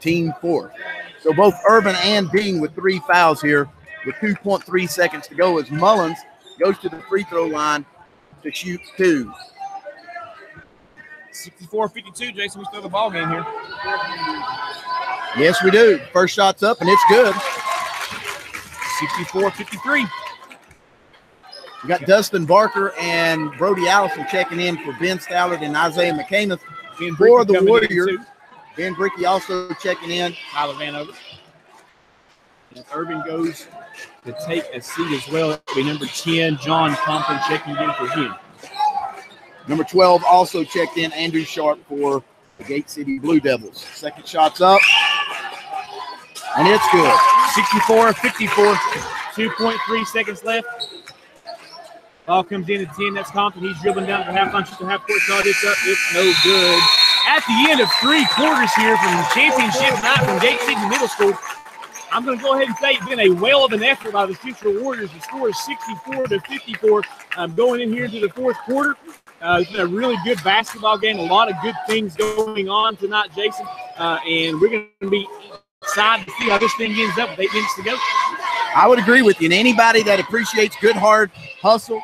Speaker 2: team 4th. So both Urban and Dean with 3 fouls here with 2.3 seconds to go as Mullins goes to the free throw line to shoot 2.
Speaker 1: 64-52, Jason, we still have the ball game here.
Speaker 2: Yes, we do. First shot's up, and it's good.
Speaker 1: 64-53.
Speaker 2: We got Dustin Barker and Brody Allison checking in for Ben Stallard and Isaiah McCamus for the Warriors. Ben Brickey also checking in.
Speaker 1: Tyler Vanover. And Urban goes to take a seat as well. It'll be number 10, John Compton, checking in for him.
Speaker 2: Number 12 also checked in, Andrew Sharp for the Gate City Blue Devils. Second shot's up, and it's good.
Speaker 1: 64-54, 2.3 seconds left. Ball comes in at 10. That's Compton. He's dribbling down to the half-line, shoots a half-court shot. It's up. It's no good. At the end of 3 quarters here from the championship night from Gate City Middle School, I'm going to go ahead and say it's been a whale of an effort by the Central Warriors. The score is 64-54 going in here into the fourth quarter. It's been a really good basketball game. A lot of good things going on tonight, Jason. And we're going to be excited to see how this thing ends up with 8 minutes to go.
Speaker 2: I would agree with you. And anybody that appreciates good, hard hustle,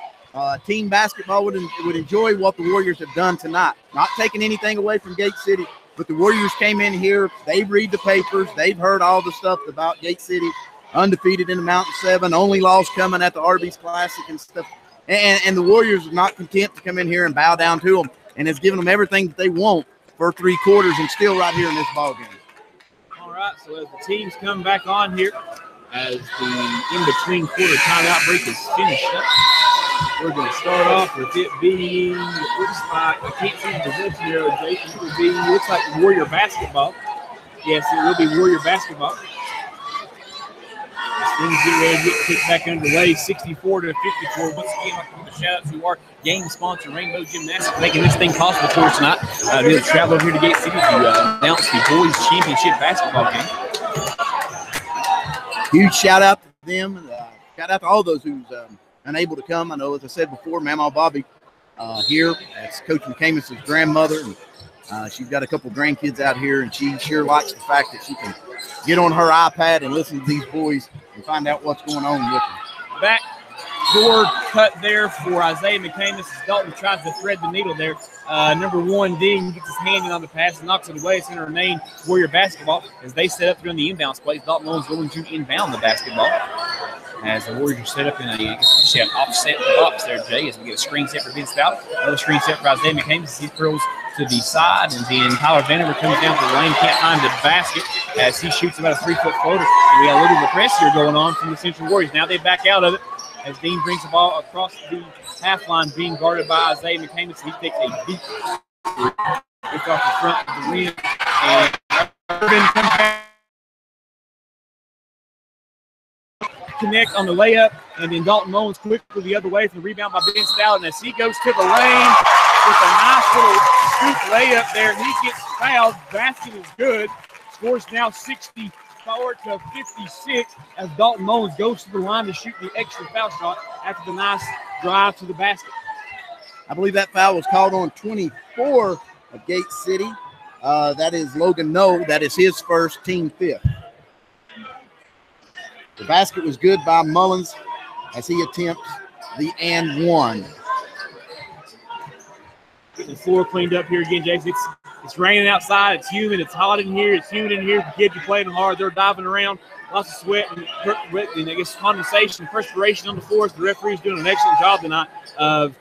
Speaker 2: team basketball would enjoy what the Warriors have done tonight. Not taking anything away from Gate City, but the Warriors came in here. They read the papers. They've heard all the stuff about Gate City, undefeated in the Mountain 7, only loss coming at the Arby's Classic and stuff. And the Warriors are not content to come in here and bow down to them, and has given them everything that they want for 3 quarters and still right here in this ball game.
Speaker 1: All right, so as the teams come back on here, as the in-between quarter timeout break is finished up, we're going to start off with it being, it looks like, I can't see the possession here, Jason. It would be, looks like Warrior basketball. Yes, it will be Warrior basketball. As things get ready to get kicked back underway, 64-54. Once again, I'd like to give a shout out to our game sponsor, Rainbow Gymnastics, making this thing possible for us tonight. Be able to travel over here to Gate City to announce the boys' championship basketball game.
Speaker 2: Huge shout out to them. And, shout out to all those who's unable to come. I know, as I said before, Mama Bobby here. That's Coach McCamus' grandmother. And she's got a couple grandkids out here, and she sure likes the fact that she can get on her iPad and listen to these boys and find out what's going on with them.
Speaker 1: Back door cut there for Isaiah McCamus as Dalton tries to thread the needle there. Number 1, Dean gets his hand in on the pass and knocks it away. It's going to remain Warrior basketball as they set up during the inbounds plays. Dalton Mullins going to inbound the basketball as the Warriors are set up in a offset box there, Jay, as we get a screen set for Ben Stout. Another screen set for Isaiah McCamus as he throws to the side, and then Tyler Vanover comes down to the lane, can't find the basket as he shoots about a 3-foot floater. And we got a little bit of press here going on from the Central Warriors. Now they back out of it as Dean brings the ball across the half line, being guarded by Isaiah McCamus. He takes a deep it's off the front of the rim, and Urban comes back, connect on the layup, and then Dalton Mullins quickly the other way from the rebound by Ben Stallard. And as he goes to the lane with a nice little scoop layup there, he gets fouled. Basket is good. Scores now 64-56 as Dalton Mullins goes to the line to shoot the extra foul shot after the nice drive to the basket.
Speaker 2: I believe that foul was called on 24 of Gate City. That is Logan Noel. That is his first, team 5th. The basket was good by Mullins as he attempts the and one.
Speaker 1: Getting the floor cleaned up here again, Jason. It's raining outside. It's humid. It's hot in here. It's humid in here. The kids are playing hard. They're diving around. Lots of sweat and I guess condensation, perspiration on the floors. The referee's doing an excellent job tonight of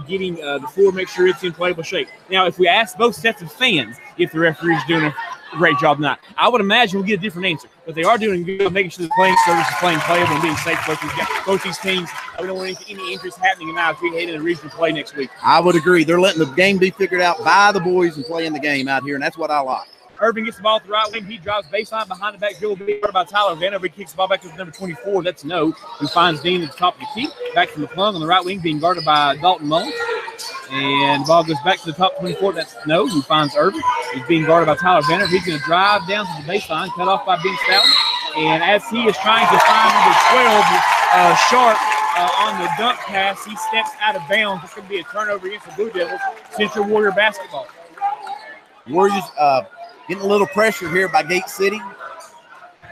Speaker 1: getting the floor, make sure it's in playable shape. Now, if we ask both sets of fans if the referee's doing a great job tonight, I would imagine we'll get a different answer. But they are doing good job making sure the playing service is playing playable and being safe for both these teams. We don't want any injuries happening tonight as we head into regional play next week.
Speaker 2: I would agree. They're letting the game be figured out by the boys and playing the game out here, and that's what I like.
Speaker 1: Irvin gets the ball at the right wing. He drives baseline behind the back dribble by Tyler Vanover. He kicks the ball back to number 24. That's No, who finds Dean at the top of the key. Back to McClung on the right wing, being guarded by Dalton Mullins. And the ball goes back to the top 24. That's No, who finds Irvin. He's being guarded by Tyler Vanover. He's going to drive down to the baseline, cut off by Ben Stallion. And as he is trying to find number 12, Sharp, on the dunk pass, he steps out of bounds. It's going to be a turnover against the Blue Devils. Central Warrior basketball.
Speaker 2: Warriors getting a little pressure here by Gate City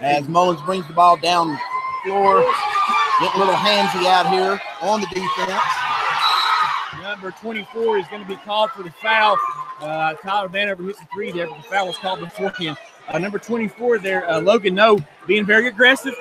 Speaker 2: as Mullins brings the ball down the floor. Getting a little handsy out here on the defense.
Speaker 1: Number 24 is going to be called for the foul. Tyler Vanover hits the three there, but the foul was called beforehand. Number 24 there, Logan No, being very aggressive,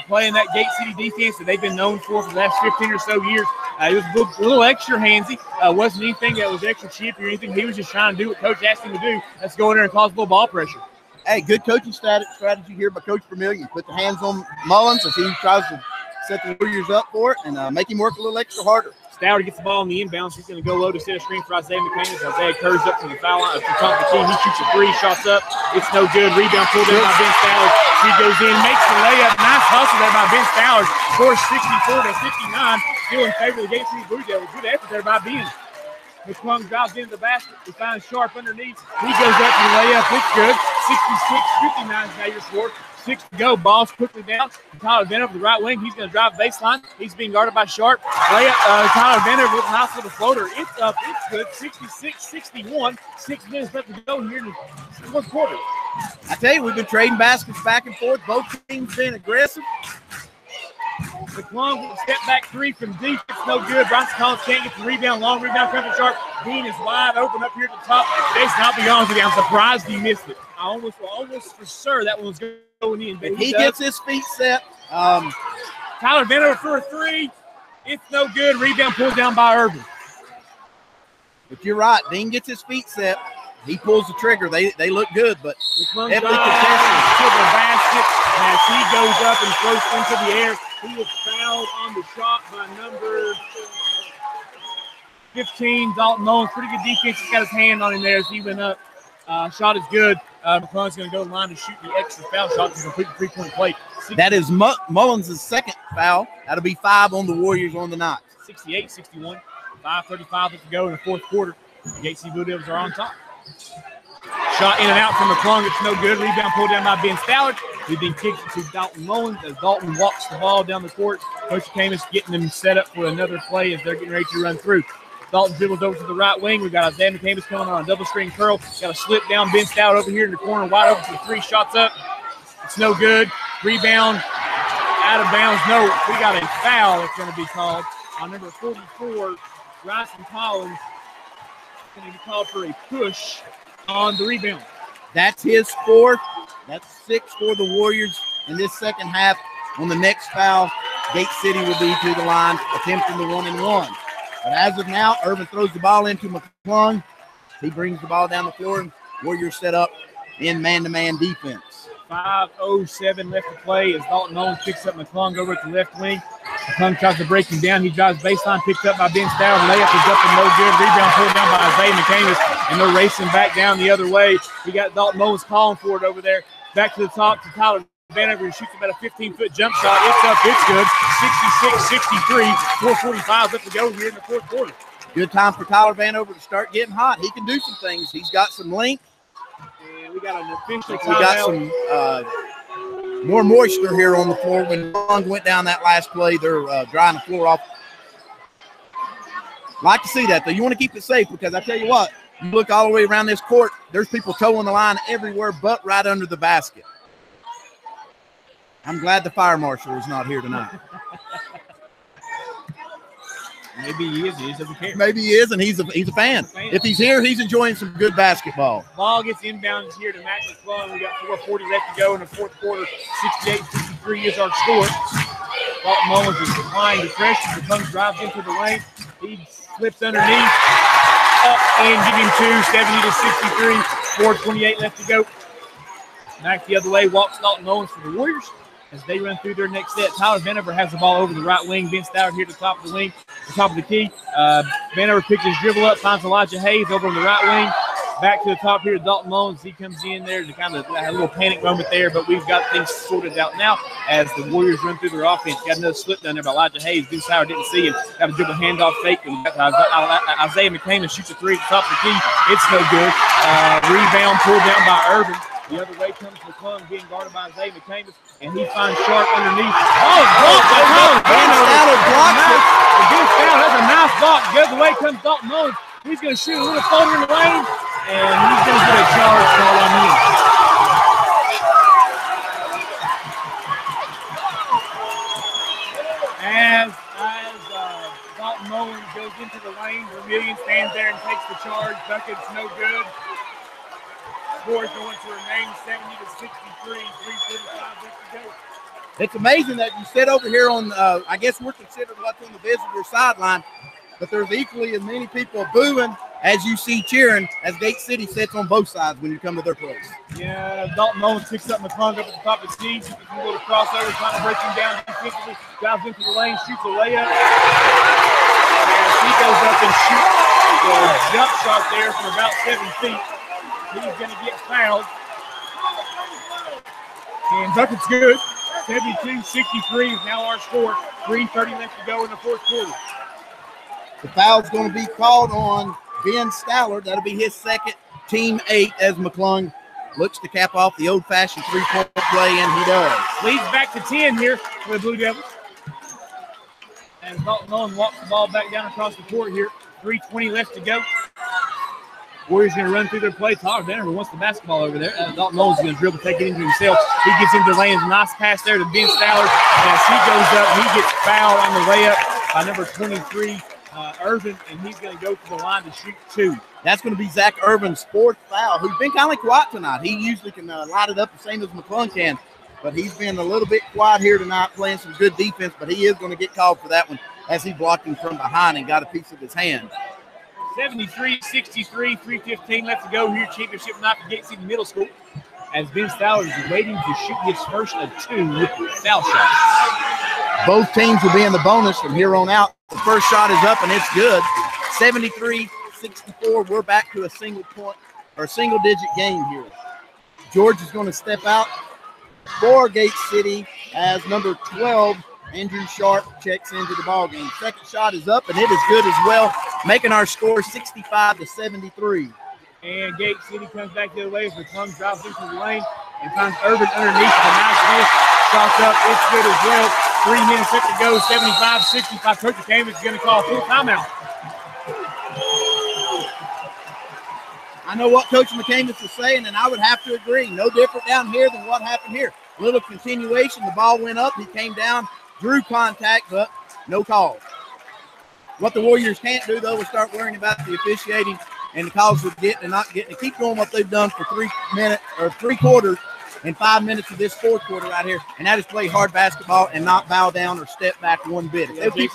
Speaker 1: playing that Gate City defense that they've been known for the last 15 or so years. It was a little extra handsy. Wasn't anything that was extra chippy or anything. He was just trying to do what Coach asked him to do. That's go in there and cause a little ball pressure.
Speaker 2: Hey, good coaching strategy here by Coach Vermillion. Put the hands on Mullins as he tries to set the Warriors up for it and make him work a little extra harder.
Speaker 1: Stowder gets the ball in the inbounds. He's going to go low to set a screen for Isaiah McCain. Isaiah curves up to the foul line, to the top of the team. He shoots a three, shots up. It's no good. Rebound pulled in by Ben Stowers. He goes in, makes the layup. Nice hustle there by Ben Stowers. Scores 64-59. Still in favor of the Gate City Blue Devils. Good effort there by Ben. McClung drives into the basket. He finds Sharp underneath. He goes up to the layup. It's good. 66-59 is now your score. 6 to go. Ball's quickly down. Tyler Vanover the right wing. He's going to drive baseline. He's being guarded by Sharp. Layup. Tyler Vanover with a nice little floater. It's up. It's good. 66-61. 6 minutes left to go here in the fourth quarter.
Speaker 2: I tell you, we've been trading baskets back and forth. Both teams been aggressive.
Speaker 1: McClung with a step back three from deep. It's no good. Bryson Collins can't get the rebound. Long rebound comes from Sharp. Dean is wide open up here at the top. Jason, I'll be honest with you, I'm surprised he missed it. I almost for sure that one was going in. But
Speaker 2: he gets his feet set.
Speaker 1: Tyler Vanover for a three. It's no good. Rebound pulled down by Irvin.
Speaker 2: But you're right. Dean gets his feet set. He pulls the trigger. They look good, but
Speaker 1: McClung heavily contested to the basket as he goes up and throws into the air. He is fouled on the shot by number 15, Dalton Mullins. Pretty good defense. He's got his hand on him there as he went up. Shot is good. McClung's going to go to the line to shoot the extra foul shot to complete the three-point play.
Speaker 2: That is Mullins' second foul. That'll be 5 on the Warriors on the night.
Speaker 1: 68-61. 5:35 left to go in the fourth quarter. The Gate City Blue Devils are on top. Shot in and out from McClung. It's no good. Rebound pulled down by Ben Stallard. He's been kicked to Dalton Mullins as Dalton walks the ball down the court. Coach Camus getting them set up for another play as they're getting ready to run through. Dalton dribbles over to the right wing. We've got Isaiah McCamus coming on a double screen curl. Got a slip down. Ben Stallard over here in the corner, wide open for the three. Shots up. It's no good. Rebound out of bounds. No, we got a foul that's going to be called on number 44, Bryson Collins. It's going to be called for a push on the rebound.
Speaker 2: That's his fourth. That's 6 for the Warriors in this second half. On the next foul, Gate City will be to the line, attempting the 1-and-1. But as of now, Irvin throws the ball into McClung. He brings the ball down the floor, and Warriors set up in man-to-man defense.
Speaker 1: 5:07 left to play as Dalton Mullins picks up McClung over at the left wing. McClung tries to break him down. He drives baseline, picked up by Ben Stowers. Layup is up and no good. Rebound pulled down by Isaiah McCamus, and they're racing back down the other way. We got Dalton Mullins calling for it over there. Back to the top to Tyler Vanover, who shoots about a 15-foot jump shot. It's up. It's good. 66-63. 4:45 left to go here in the fourth quarter.
Speaker 2: Good time for Tyler Vanover to start getting hot. He can do some things. He's got some length.
Speaker 1: And we got an official timeout.
Speaker 2: We got some more moisture here on the floor. When Long went down that last play, they're drying the floor off. Like to see that, though. You want to keep it safe because I tell you what, you look all the way around this court, there's people toeing the line everywhere but right under the basket. I'm glad the fire marshal is not here tonight.
Speaker 1: Maybe he is. He just doesn't care.
Speaker 2: Maybe he is, and he's a fan. If he's here, he's enjoying some good basketball.
Speaker 1: Ball gets inbounded here to Matt McClung. We got 4:40 left to go in the fourth quarter. 68-63 is our score. Dalton Mullins is applying the pressure. McClung drives into the lane. He slips underneath. Up and give him two. 70-63. 4:28 left to go. Back the other way. Walks Dalton Mullins for the Warriors as they run through their next set. Tyler Vanover has the ball over the right wing. Ben Stoward here at the top of the wing, the top of the key. Vanover picks his dribble up, finds Elijah Hayes over on the right wing. Back to the top here, Dalton Mullins. He comes in there to kind of have a little panic moment there, but we've got things sorted out now as the Warriors run through their offense. Got another slip down there by Elijah Hayes. Ben Sauer didn't see him. Got a dribble handoff fake. And Isaiah McClain shoots a three at the top of the key. It's no good. Rebound pulled down by Urban. The other way comes McClung being guarded by Isaiah McCamus, and he finds Sharp underneath. Oh, blocked by Collins. Ben Sauer blocks it. Ben Sauer, that's a nice block. The other way comes Dalton Mullins. He's going to shoot a little floater in the lane, and he's going to get a charge call on him. As Dalton Mullins goes into the lane, Vermillion stands there and takes the charge. Bucket's no good. Score is going to remain 70-63. 3:45 left to go.
Speaker 2: It's amazing that you sit over here on, I guess we're considered what's on the visitor sideline, but there's equally as many people booing as you see cheering as Gate City sits on both sides when you come to their place.
Speaker 1: Yeah, Dalton Mullins picks up McClung up at the top of his knees. He can go to crossover, trying to break him down defensively. Drives into the lane, shoots a layup. And he goes up and shoots a jump shot there from about 7 feet. He's going to get fouled. And bucket's good. 72-63 is now our score. 3:30 left to go in the fourth quarter.
Speaker 2: The foul's going to be called on Ben Stallard. That'll be his second, team 8, as McClung looks to cap off the old-fashioned three-point play, and he does.
Speaker 1: Leads back to 10 here for the Blue Devils. And Dalton Mullins walks the ball back down across the court here. 3:20 left to go. Warriors going to run through their play. Tyler Vanderbilt wants the basketball over there. Dalton Mullins is going to dribble, take it into himself. He gets into the lane. Nice pass there to Ben Stallard. As he goes up, he gets fouled on the layup by number 23, Irvin, and he's going to go to the line to shoot 2.
Speaker 2: That's going to be Zach Irvin's 4th foul, who's been kind of quiet tonight. He usually can light it up the same as McClung can, but he's been a little bit quiet here tonight, playing some good defense, but he is going to get called for that one as he blocked him from behind and got a piece of his hand.
Speaker 1: 73-63, 3:15 left to go here. Championship night for Gate City Middle School. As Ben Stallard is waiting to shoot his first of 2 foul shots.
Speaker 2: Both teams will be in the bonus from here on out. The first shot is up and it's good. 73-64. We're back to a single-digit game here. George is going to step out for Gate City as number 12. Andrew Sharp checks into the ball game. Second shot is up, and it is good as well, making our score 65-73.
Speaker 1: And Gate City comes back the other way as McClung drives into the lane and finds Urban underneath with a nice miss. Shot up, it's good as well. 3 minutes left to go, 75-65. Coach McCamus is going to call a full timeout.
Speaker 2: I know what Coach McCamus is saying, and I would have to agree. No different down here than what happened here. Little continuation. The ball went up. He came down, drew contact, but no call. What the Warriors can't do, though, is start worrying about the officiating and the calls we're getting and not getting. Keep doing what they've done for 3 minutes or 3 quarters and 5 minutes of this fourth quarter right here, and that is play hard basketball and not bow down or step back one bit. They'll keep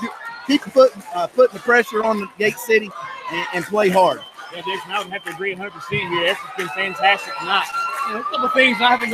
Speaker 2: putting the pressure on the Gate City and play hard.
Speaker 1: Yeah, Dixon, I would have to agree 100% here. Effort's been fantastic tonight. A couple of things not having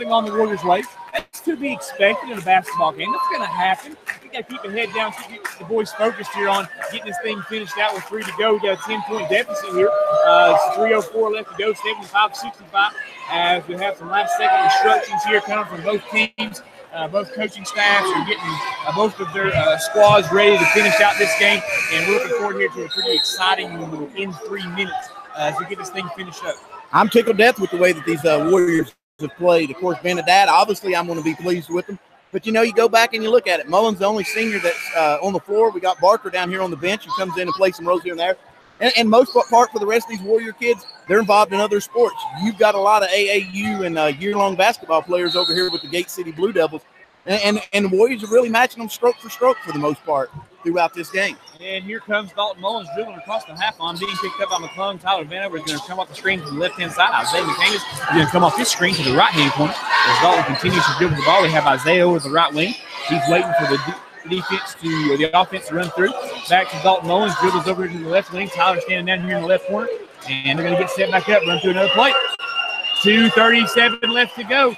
Speaker 1: gone the Warriors' way. That's to be expected in a basketball game. That's going to happen. We got to keep the head down, keep the boys focused here on getting this thing finished out with 3 to go. We got a 10-point deficit here. It's 3:04 left to go, 75-65. As we have some last-second instructions here coming from both teams. Both coaching staffs are getting both of their squads ready to finish out this game, and we're looking forward here to a pretty exciting one in 3 minutes as we get this thing finished up.
Speaker 2: I'm tickled death with the way that these Warriors have played. Of course, being a dad, obviously I'm going to be pleased with them. But, you know, you go back and you look at it. Mullen's the only senior that's on the floor. We got Barker down here on the bench who comes in and plays some roles here and there. And most part for the rest of these Warrior kids, they're involved in other sports. You've got a lot of AAU and year-long basketball players over here with the Gate City Blue Devils. And the Warriors are really matching them stroke for stroke for the most part throughout this game.
Speaker 1: And here comes Dalton Mullins dribbling across the half line, being picked up by McClung. Tyler Vanover is going to come off the screen to the left-hand side. Isaiah McCamus is going to come off his screen to the right-hand corner. As Dalton continues to dribble the ball, we have Isaiah over the right wing. He's waiting for the the offense to run through. Back to Dalton Mullins, dribbles over to the left wing. Tyler standing down here in the left corner. And they're going to get set back up, run through another play. 2:37 left to go.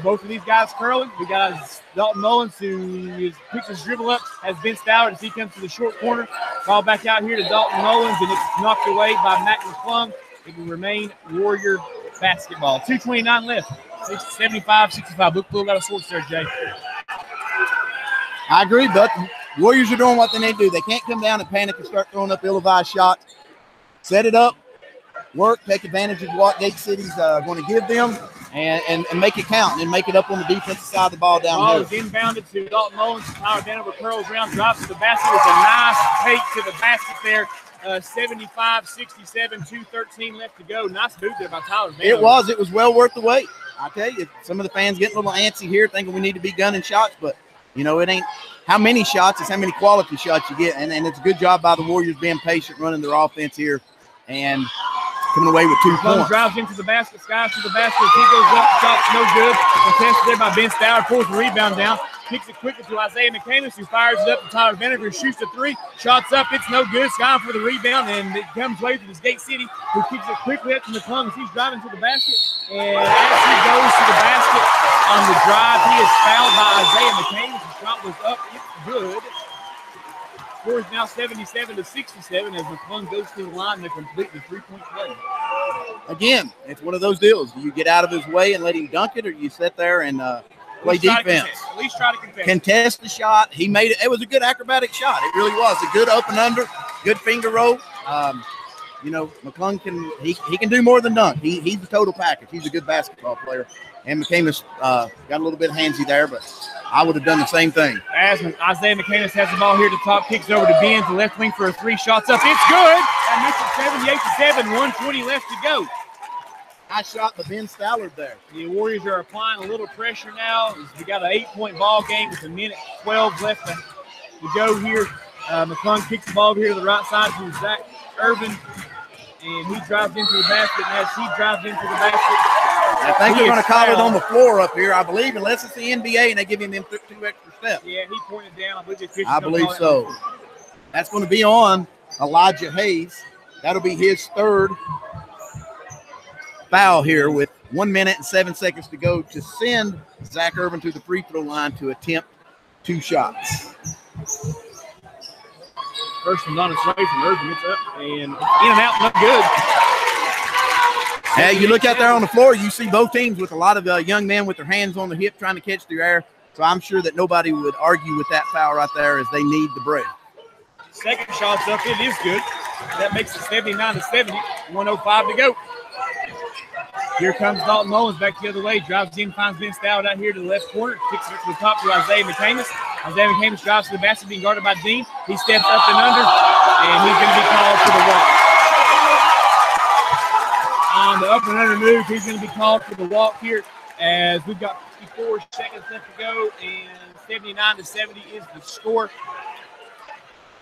Speaker 1: Both of these guys curling. We got Dalton Mullins who picks his dribble up, has Ben Stallard as he comes to the short corner. Ball back out here to Dalton Mullins, and it's knocked away by Matt McClung. It will remain Warrior basketball. 2:29 left. 75-65. Look, got a sword there, Jay.
Speaker 2: I agree, but the Warriors are doing what they need to do. They can't come down and panic and start throwing up ill-advised shots. Set it up, work, take advantage of what Gate City's going to give them, and make it count and make it up on the defensive side of the ball down
Speaker 1: Ball
Speaker 2: here.
Speaker 1: is inbounded to Dalton Mullins. Tyler Vanover curls around, drops to the basket with a nice take to the basket there. 75-67, 2:13 left to go. Nice move there by Tyler Vanover.
Speaker 2: It was well worth the wait. I tell you, some of the fans getting a little antsy here, thinking we need to be gunning shots, but you know, it ain't how many shots, it's how many quality shots you get. And it's a good job by the Warriors being patient, running their offense here, and coming away with 2 points.
Speaker 1: Drives into the basket, skies to the basket. He goes up, shot's no good. Contested there by Ben Stauer, pulls the rebound down. Kicks it quickly to Isaiah McCamus, who fires it up to Tyler Vanover, shoots a 3. Shots up, it's no good. Sky for the rebound, and it comes away to this Gate City, who kicks it quickly up to McClung as he's driving to the basket. And as he goes to the basket on the drive, he is fouled by Isaiah McCamus. The shot was up, it's good. Score is now 77-67 as McClung goes to the line to complete the 3-point play.
Speaker 2: Again, it's one of those deals. Do you get out of his way and let him dunk it, or you sit there and play defense?
Speaker 1: At least try to contest.
Speaker 2: Contest the shot. He made it. It was a good acrobatic shot. It really was. A good up and under, good finger roll. You know, McClung can do more than dunk. He's the total package. He's a good basketball player. And McCamus got a little bit handsy there, but I would have done the same thing.
Speaker 1: As Isaiah McCamus has the ball here to top, kicks over to Ben to left wing for a 3. Shots up. It's good. That makes it 78-7. 1:20 left to go.
Speaker 2: Nice shot by Ben Stallard there.
Speaker 1: The Warriors are applying a little pressure now. We got an 8-point ball game with 1:12 left to go here. McClung kicks the ball over here to the right side to Zach Irvin, and he drives into the basket. And as he drives into the basket,
Speaker 2: I think they're going to call it on the floor up here, I believe, unless it's the NBA and they give him them 2 extra steps.
Speaker 1: Yeah, he pointed down.
Speaker 2: I believe so. That's going to be on Elijah Hayes. That'll be his 3rd foul here with 1 minute and 7 seconds to go to send Zach Irvin to the free throw line to attempt 2 shots.
Speaker 1: First one's on its way from Irvin. It's up and in and out, not good.
Speaker 2: Hey, you look out there on the floor, you see both teams with a lot of young men with their hands on the hip trying to catch the air. So I'm sure that nobody would argue with that foul right there as they need the break.
Speaker 1: Second shot's up. It is good. That makes it 79-70. 1:05 to go. Here comes Dalton Mullins back the other way. Drives in, finds Ben Stallard out here to the left corner. Kicks it to the top to Isaiah McCamus. Isaiah McCamus drives to the basket, being guarded by Dean. He steps up and under, and he's going to be called for the walk. On the up and under move, he's going to be called for the walk here as we've got 54 seconds left to go, and 79-70 is the score.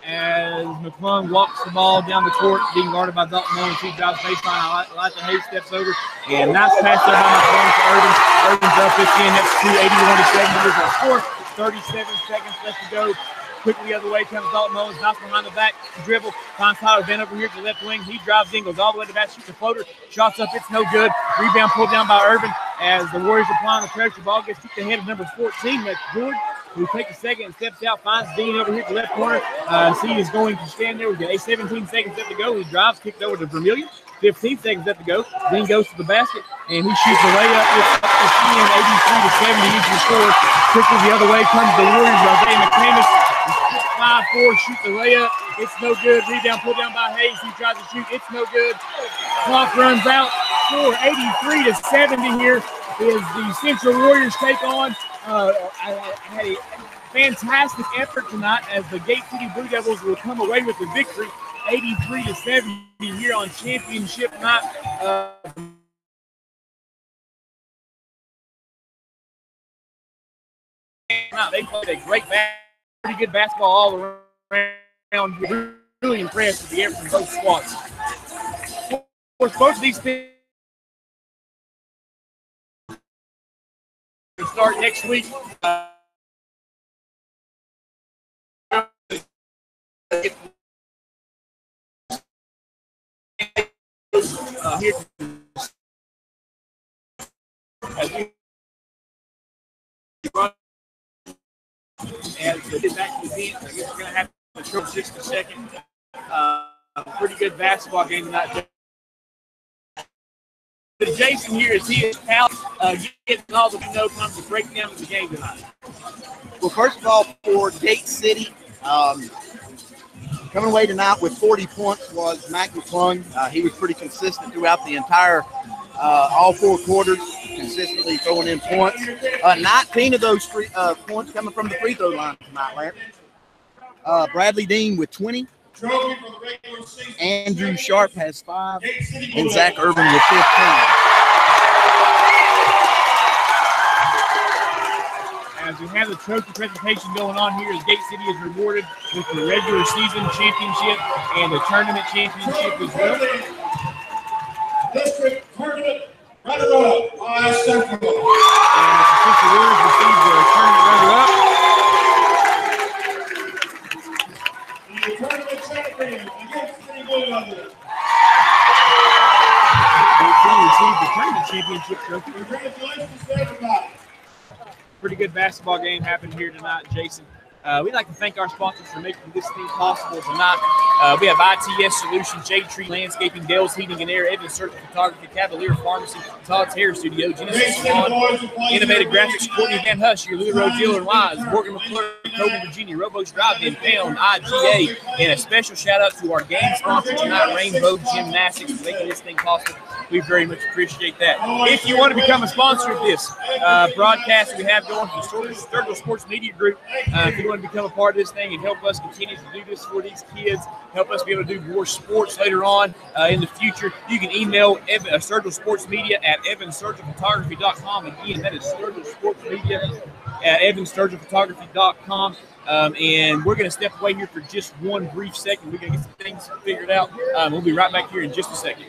Speaker 1: As McClung walks the ball down the court, being guarded by Dalton Mullins. He drives baseline. Elijah Hayes steps over, and nice pass there by McClung to Irvin. Irvin's up 15. That's 281-70 is our score. 37 seconds left to go. Quickly the other way comes Dalton Mullins, knocks behind the back, dribble, finds Tyler Venn over here to the left wing. He drives in, goes all the way to the basket, shoots a floater, shots up, it's no good. Rebound pulled down by Irvin as the Warriors applying the pressure. Ball gets kicked ahead of number 14, that's George, who takes a second and steps out, finds Dean over here to the left corner. He is going to stand there with 17 seconds left to go. He drives, kicked over to Vermillion. 15 seconds left to go. Dean goes to the basket, and he shoots a layup. It's up to 83-70 each to score. Quickly the other way comes the Warriors. Isaiah McCamus. 5-4, shoots the layup. It's no good. Rebound pulled down by Hayes. He tries to shoot. It's no good. Clock runs out. 83-70 here is the Central Warriors take on. I had a fantastic effort tonight as the Gate City Blue Devils will come away with the victory. 83-70 here on championship night. They played a great pretty good basketball all around. Really impressed with the effort from both squads. Of course, both of these teams start next week. Here as we run and get back to the team, I guess we're going to have to throw 60 seconds. Pretty good basketball game tonight. to Jason here as he is out getting all the comes to break down the game tonight.
Speaker 2: Well, first of all, for Gate City, coming away tonight with 40 points was Mac McClung. He was pretty consistent throughout the entire all 4 quarters, consistently throwing in points. 19 of those points coming from the free throw line tonight, Lance. Bradley Dean with 20. Andrew Sharp has 5. And Zach Irvin with 15.
Speaker 1: As we have the trophy presentation going on here, as Gate City is rewarded with the regular season championship and the tournament championship as well.
Speaker 3: District Tournament runner-up by Central.
Speaker 1: And the Central Warriors receive the tournament runner-up.
Speaker 3: The tournament champion against City Blue Devils.
Speaker 1: Gate City receives the tournament championship trophy.
Speaker 3: Congratulations to everybody.
Speaker 1: Pretty good basketball game happened here tonight, Jason. We'd like to thank our sponsors for making this thing possible tonight. We have ITS Solutions, J Tree Landscaping, Dell's Heating and Air, Evans Search Photography, Cavalier Pharmacy, Todd's Hair Studio, Genesis Salon, Innovative Graphics, Courtney Van Hush, your Lou Road Dealer and Wise, Morgan McClure, Coben, Virginia, Robo's Drive-In, Pound, IGA, and a special shout out to our game sponsor tonight, Rainbow Gymnastics, for making this thing possible. We very much appreciate that. If you want to become a sponsor of this broadcast we have going from Sturgill Sports Media Group, if you want to become a part of this thing and help us continue to do this for these kids, help us be able to do more sports later on in the future, you can email Sturgill Sports Media at evansturgillphotography.com. Again, that is Sturgill Sports Media at evansturgillphotography.com. And we're going to step away here for just one brief second. We're going to get some things figured out. We'll be right back here in just a second.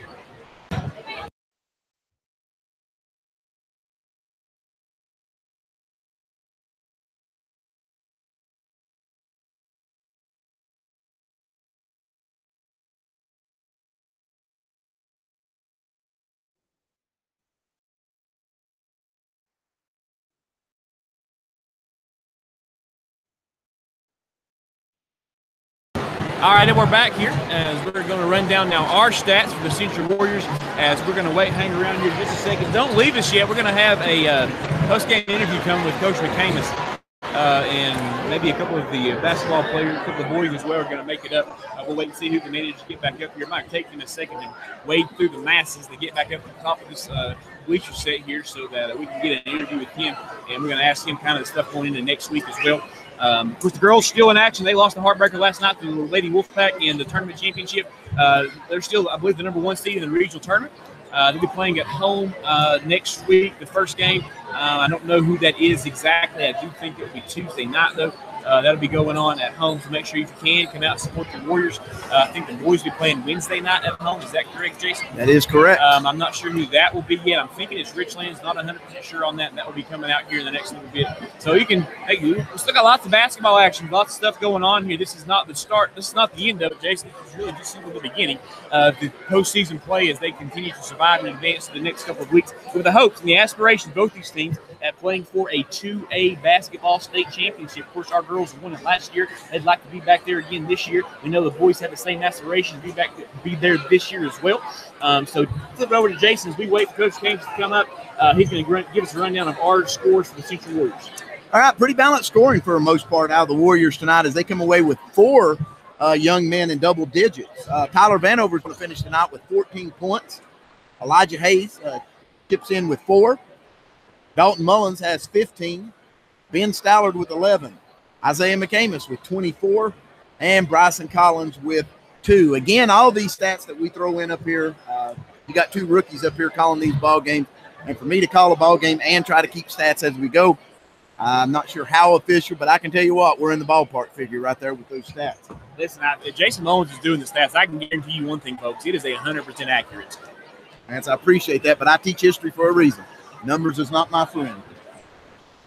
Speaker 1: All right, and we're back here as we're going to run down now our stats for the Central Warriors as we're going to hang around here just a second. Don't leave us yet. We're going to have a post-game interview coming with Coach McCamus and maybe a couple of the basketball players, a couple of boys as well are going to make it up. We'll wait and see who can manage to get back up here. It might take them a second to wade through the masses to get back up to the top of this bleacher set here so that we can get an interview with him. And we're going to ask him kind of the stuff going into next week as well. With the girls still in action, they lost the heartbreaker last night to the Lady Wolfpack in the tournament championship. They're still, I believe, the #1 seed in the regional tournament. They'll be playing at home next week, the first game. I don't know who that is exactly. I do think it'll be Tuesday night, though. That'll be going on at home, so make sure if you can come out and support the Warriors. I think the boys will be playing Wednesday night at home. Is that correct, Jason?
Speaker 2: That is correct.
Speaker 1: I'm not sure who that will be yet. I'm thinking it's Richlands. Not 100% sure on that. And that will be coming out here in the next little bit. So you can, hey, we still got lots of basketball action, lots of stuff going on here. This is not the start. This is not the end of it, Jason. This is really just the beginning of the postseason play as they continue to survive and advance to the next couple of weeks with the hopes and the aspirations of both these teams at playing for a 2A basketball state championship. Of course, our girls won it last year. They'd like to be back there again this year. We know the boys have the same aspirations to be there this year as well. So flip it over to Jason as we wait for Coach James to come up. He's going to give us a rundown of our scores for the Central Warriors.
Speaker 2: All right, pretty balanced scoring for the most part out of the Warriors tonight as they come away with 4 young men in double digits. Tyler Vanover is going to finish tonight with 14 points. Elijah Hayes chips in with 4. Dalton Mullins has 15. Ben Stallard with 11. Isaiah McCamus with 24. And Bryson Collins with 2. Again, all these stats that we throw in up here, you got 2 rookies up here calling these ball games. And for me to call a ball game and try to keep stats as we go, I'm not sure how official, but I can tell you what, we're in the ballpark figure right there with those stats.
Speaker 1: Listen, Jason Mullins is doing the stats. I can guarantee you one thing, folks. It is 100% accurate.
Speaker 2: And I appreciate that, but I teach history for a reason. Numbers is not my friend.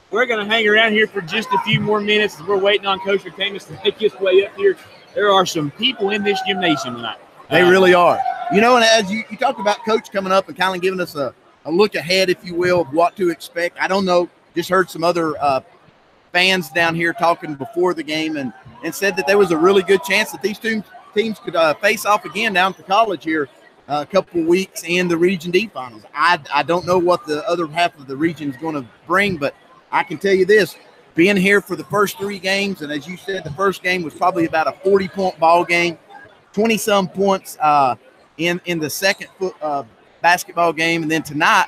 Speaker 1: We're going to hang around here for just a few more minutes as we're waiting on Coach McCamus to make his way up here. There are some people in this gymnasium tonight.
Speaker 2: They really are. You know, and as you talked about Coach coming up and kind of giving us a look ahead, if you will, of what to expect. I don't know. Just heard some other fans down here talking before the game and said that there was a really good chance that these two teams could face off again down at the college here a couple of weeks in the Region D finals. I don't know what the other half of the region is going to bring, but I can tell you this, being here for the first 3 games, and as you said, the first game was probably about a 40-point ball game, 20-some points in the second basketball game, and then tonight,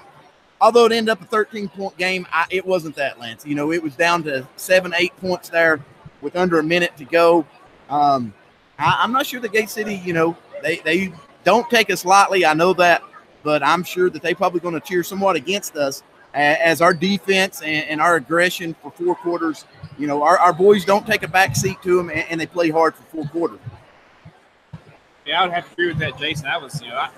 Speaker 2: although it ended up a 13-point game, it wasn't that, Lance. You know, it was down to 7, 8 points there with under a minute to go. I'm not sure that Gate City, you know, they don't take us lightly. I know that, but I'm sure that they're probably going to cheer somewhat against us as our defense and our aggression for 4 quarters. You know, our boys don't take a back seat to them, and they play hard for 4 quarters.
Speaker 1: Yeah, I would have to agree with that, Jason. I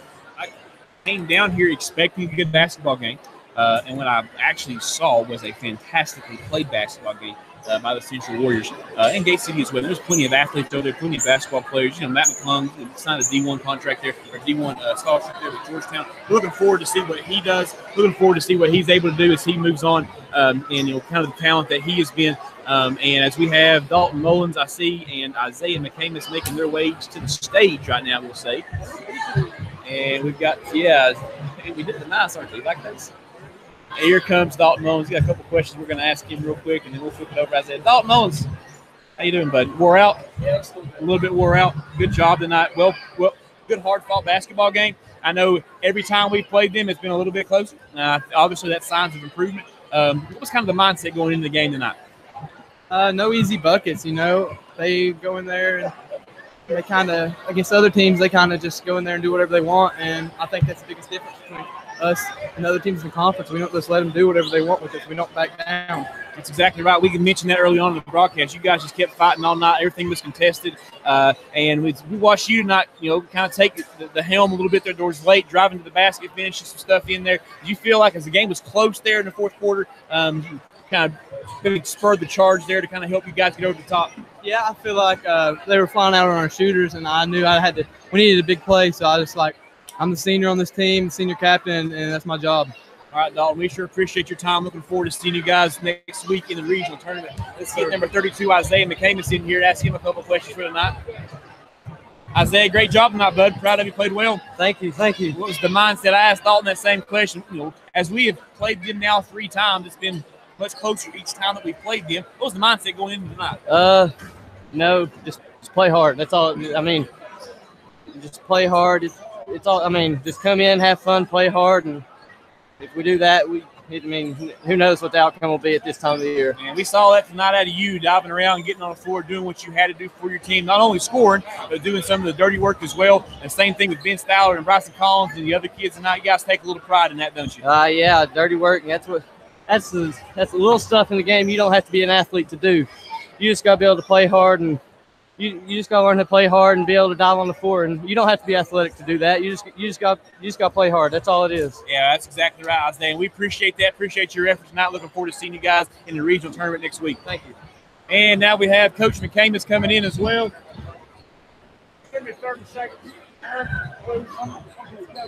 Speaker 1: came down here expecting a good basketball game, and what I actually saw was a fantastically played basketball game by the Central Warriors and Gate City as well. There's plenty of athletes over there, plenty of basketball players. You know, Matt McClung signed a D1 contract there, or D1 scholarship there with Georgetown. Looking forward to see what he does. Looking forward to see what he's able to do as he moves on, and you know, kind of the talent that he has been. And as we have Dalton Mullins, I see, and Isaiah McCamus making their way to the stage right now, we'll say. And we've got, we did the nice, aren't we? Like this. And here comes Dalton Mullins. We got a couple questions we're going to ask him real quick, and then we'll flip it over. Isaiah. Dalton Mullins, how you doing, bud? Wore out? Yeah, a little bit wore out. Good job tonight. Well, good hard-fought basketball game. I know every time we played them, it's been a little bit closer. Obviously, that's signs of improvement. What was kind of the mindset going into the game tonight?
Speaker 4: No easy buckets, you know. They go in there and they kind of, against other teams, they kind of just go in there and do whatever they want. And I think that's the biggest difference between us and other teams in the conference. We don't just let them do whatever they want with us. We don't back down.
Speaker 1: That's exactly right. We mentioned that early on in the broadcast. You guys just kept fighting all night. Everything was contested. And we watched you tonight, you know, kind of take the helm a little bit there towards late, driving to the basket, finishing some stuff in there. Did you feel like as the game was close there in the fourth quarter, you kind of maybe spurred the charge there to kind of help you guys get over the top?
Speaker 4: Yeah, I feel like they were flying out on our shooters, and I knew we needed a big play, so I just I'm the senior on this team, senior captain, and that's my job.
Speaker 1: All right, Dalton, we sure appreciate your time. Looking forward to seeing you guys next week in the regional tournament. Let's get number 32, Isaiah McCamus, in here. Ask him a couple questions for tonight. Isaiah, great job tonight, bud. Proud of you. Played well.
Speaker 4: Thank you.
Speaker 1: What was the mindset? I asked Dalton that same question. You know, as we have played them now 3 times, it's been much closer each time that we've played them. What was the mindset going into tonight?
Speaker 4: No, just play hard. That's all. I mean, just play hard. It's all. I mean, just come in, have fun, play hard, and if we do that, who knows what the outcome will be at this time of the year.
Speaker 1: And we saw that tonight out of you, diving around, getting on the floor, doing what you had to do for your team, not only scoring, but doing some of the dirty work as well. And same thing with Ben Stowler and Bryson Collins and the other kids tonight. You guys take a little pride in that, don't you?
Speaker 4: Yeah, dirty work. And that's the little stuff in the game you don't have to be an athlete to do. You just got to be able to play hard, and you just got to learn to play hard and be able to dive on the floor. And you don't have to be athletic to do that. You just got to play hard. That's all it is.
Speaker 1: Yeah, that's exactly right, Isaiah. We appreciate that. Appreciate your efforts tonight. Looking forward to seeing you guys in the regional tournament next week.
Speaker 4: Thank you.
Speaker 1: And now we have Coach McCamus coming in as well. Give me 30 seconds.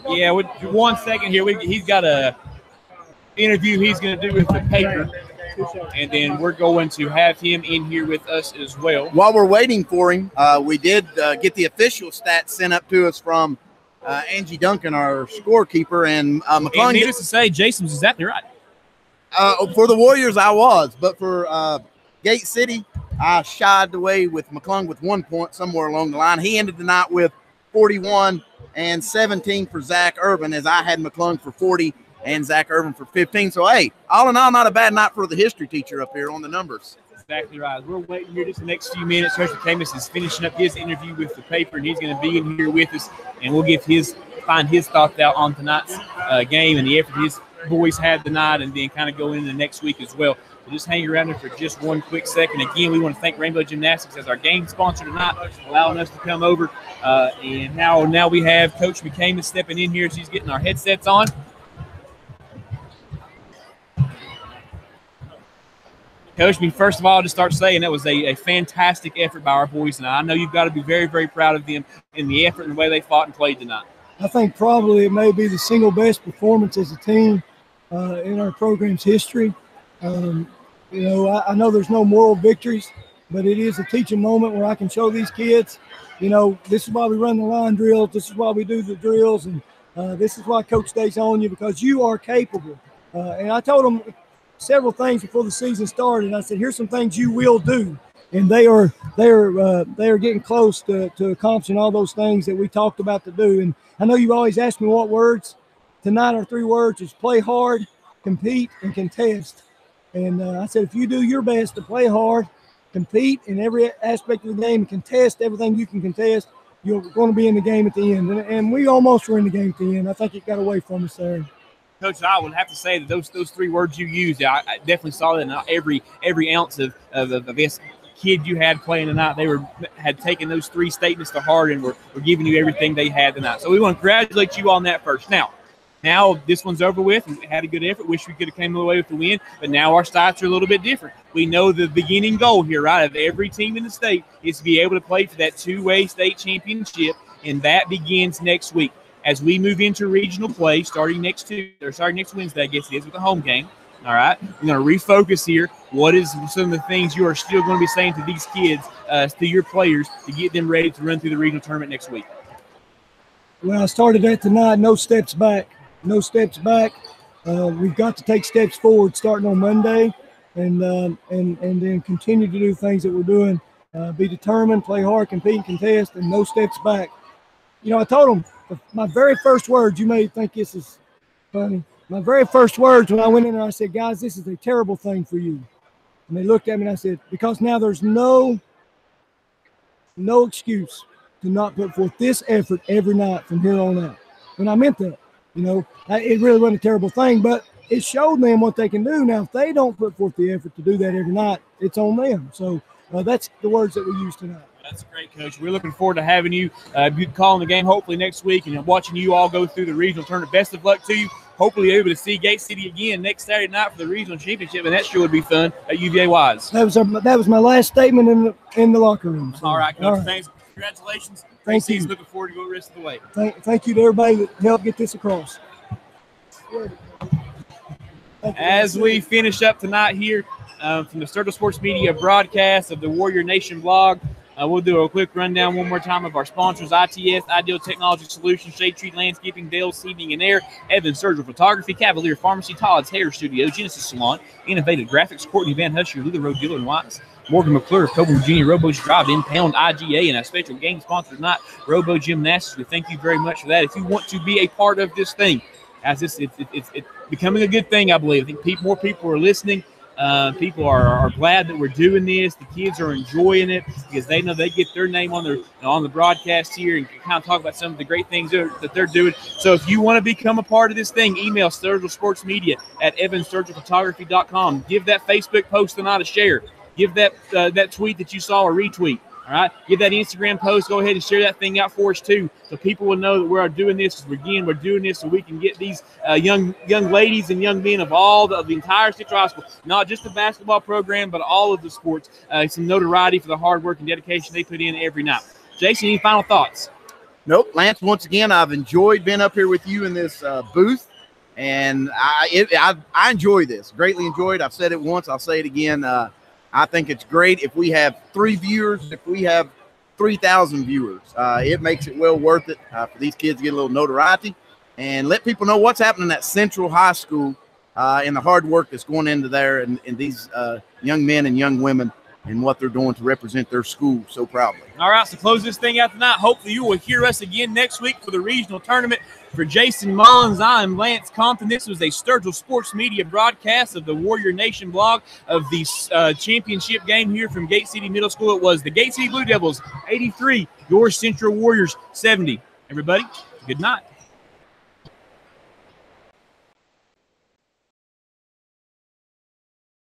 Speaker 1: Yeah, with 1 second here. He's got a interview he's going to do with the paper. And then we're going to have him in here with us as well.
Speaker 2: While we're waiting for him, we did get the official stats sent up to us from Angie Duncan, our scorekeeper, and McClung.
Speaker 1: And needless to say, Jason was exactly right.
Speaker 2: For the Warriors, I was, but for Gate City, I shied away with McClung with 1 point somewhere along the line. He ended the night with 41 and 17 for Zach Urban, as I had McClung for 40 and Zach Urban for 15. So, hey, all in all, not a bad night for the history teacher up here on the numbers.
Speaker 1: That's exactly right. We're waiting here just the next few minutes. Coach McCamus is finishing up his interview with the paper, and he's going to be in here with us, and we'll find his thoughts out on tonight's game and the effort his boys had tonight, and then kind of go into the next week as well. So just hang around there for just 1 quick second. Again, we want to thank Rainbow Gymnastics as our game sponsor tonight, allowing us to come over. And now we have Coach McCamus stepping in here as he's getting our headsets on. Coach, first of all, to start saying that was a fantastic effort by our boys tonight. I know you've got to be very, very proud of them in the effort and the way they fought and played tonight.
Speaker 5: I think probably it may be the single best performance as a team in our program's history. I know there's no moral victories, but it is a teaching moment where I can show these kids, you know, this is why we run the line drills. This is why we do the drills. And this is why Coach stays on you, because you are capable. And I told them several things before the season started. I said, here's some things you will do. And they are getting close to accomplishing all those things that we talked about to do. And I know you've always asked me what words. Tonight our 3 words is play hard, compete, and contest. And I said, if you do your best to play hard, compete in every aspect of the game, and contest everything you can contest, you're going to be in the game at the end. And we almost were in the game at the end. I think it got away from us there.
Speaker 1: Coach, I would have to say that those 3 words you used, I definitely saw that in every ounce of this kid you had playing tonight. They had taken those 3 statements to heart and were giving you everything they had tonight. So we want to congratulate you on that first. Now this one's over with. We had a good effort. Wish we could have came away with the win, but now our sights are a little bit different. We know the beginning goal here, right, of every team in the state is to be able to play for that 2-way state championship, and that begins next week. As we move into regional play starting next Wednesday, I guess it is, with a home game. All right, we're going to refocus here. What is some of the things you are still going to be saying to these kids, to your players, to get them ready to run through the regional tournament next week?
Speaker 5: Well, I started that tonight. No steps back. No steps back. We've got to take steps forward starting on Monday, and then continue to do things that we're doing. Be determined, play hard, compete, contest, and no steps back. You know, I told them my very first words. You may think this is funny. My very first words when I went in there, I said, guys, this is a terrible thing for you. And they looked at me and I said, because now there's no excuse to not put forth this effort every night from here on out. And I meant that. You know, it really wasn't a terrible thing, but it showed them what they can do. Now, if they don't put forth the effort to do that every night, it's on them. So that's the words that we use tonight.
Speaker 1: That's great, Coach. We're looking forward to having you calling the game hopefully next week and watching you all go through the regional tournament. Best of luck to you. Hopefully you're able to see Gate City again next Saturday night for the regional championship, and that sure would be fun at UVA Wise.
Speaker 5: That was my last statement in the locker room. So.
Speaker 1: All right, Coach. All right. Thanks. Congratulations.
Speaker 5: Thank you.
Speaker 1: Looking forward to go the rest of the way.
Speaker 5: Thank you to everybody that helped get this across.
Speaker 1: As we finish up tonight here from the Sturgill Sports Media broadcast of the Warrior Nation blog, we'll do a quick rundown one more time of our sponsors: ITS, Ideal Technology Solutions, Shade Tree Landscaping, Dale's Heating and Air, Evans Surgical Photography, Cavalier Pharmacy, Todd's Hair Studio, Genesis Salon, Innovative Graphics, Courtney Van Husher, Luther Road Dealer and Watts, Morgan McClure, Coburn Virginia, Robo Drive, Impound IGA, and a special game sponsor tonight, Robo Gymnastics. We thank you very much for that. If you want to be a part of this thing, as it's becoming a good thing, I believe. I think more people are listening. People are glad that we're doing this. The kids are enjoying it because they know they get their name on the broadcast here and kind of talk about some of the great things that they're doing. So if you want to become a part of this thing, email Sturgill Sports Media at evanssurgicalphotography.com. Give that Facebook post tonight a share. Give that tweet that you saw a retweet. All right, give that Instagram post. Go ahead and share that thing out for us too, so people will know that we're doing this. We're doing this so we can get these young ladies and young men of the entire Central High School, not just the basketball program, but all of the sports, some notoriety for the hard work and dedication they put in every night. Jason, any final thoughts?
Speaker 2: Nope, Lance. Once again, I've enjoyed being up here with you in this booth, and I enjoy this. Greatly enjoyed. I've said it once. I'll say it again. I think it's great if we have 3 viewers, if we have 3,000 viewers. It makes it well worth it for these kids to get a little notoriety and let people know what's happening at Central High School and the hard work that's going into there and these young men and young women and what they're doing to represent their school so proudly.
Speaker 1: All right, so close this thing out tonight. Hopefully you will hear us again next week for the regional tournament. For Jason Mullins, I am Lance Compton. This was a Sturgill Sports Media broadcast of the Warrior Nation blog of the championship game here from Gate City Middle School. It was the Gate City Blue Devils 83, your Central Warriors 70. Everybody, good night.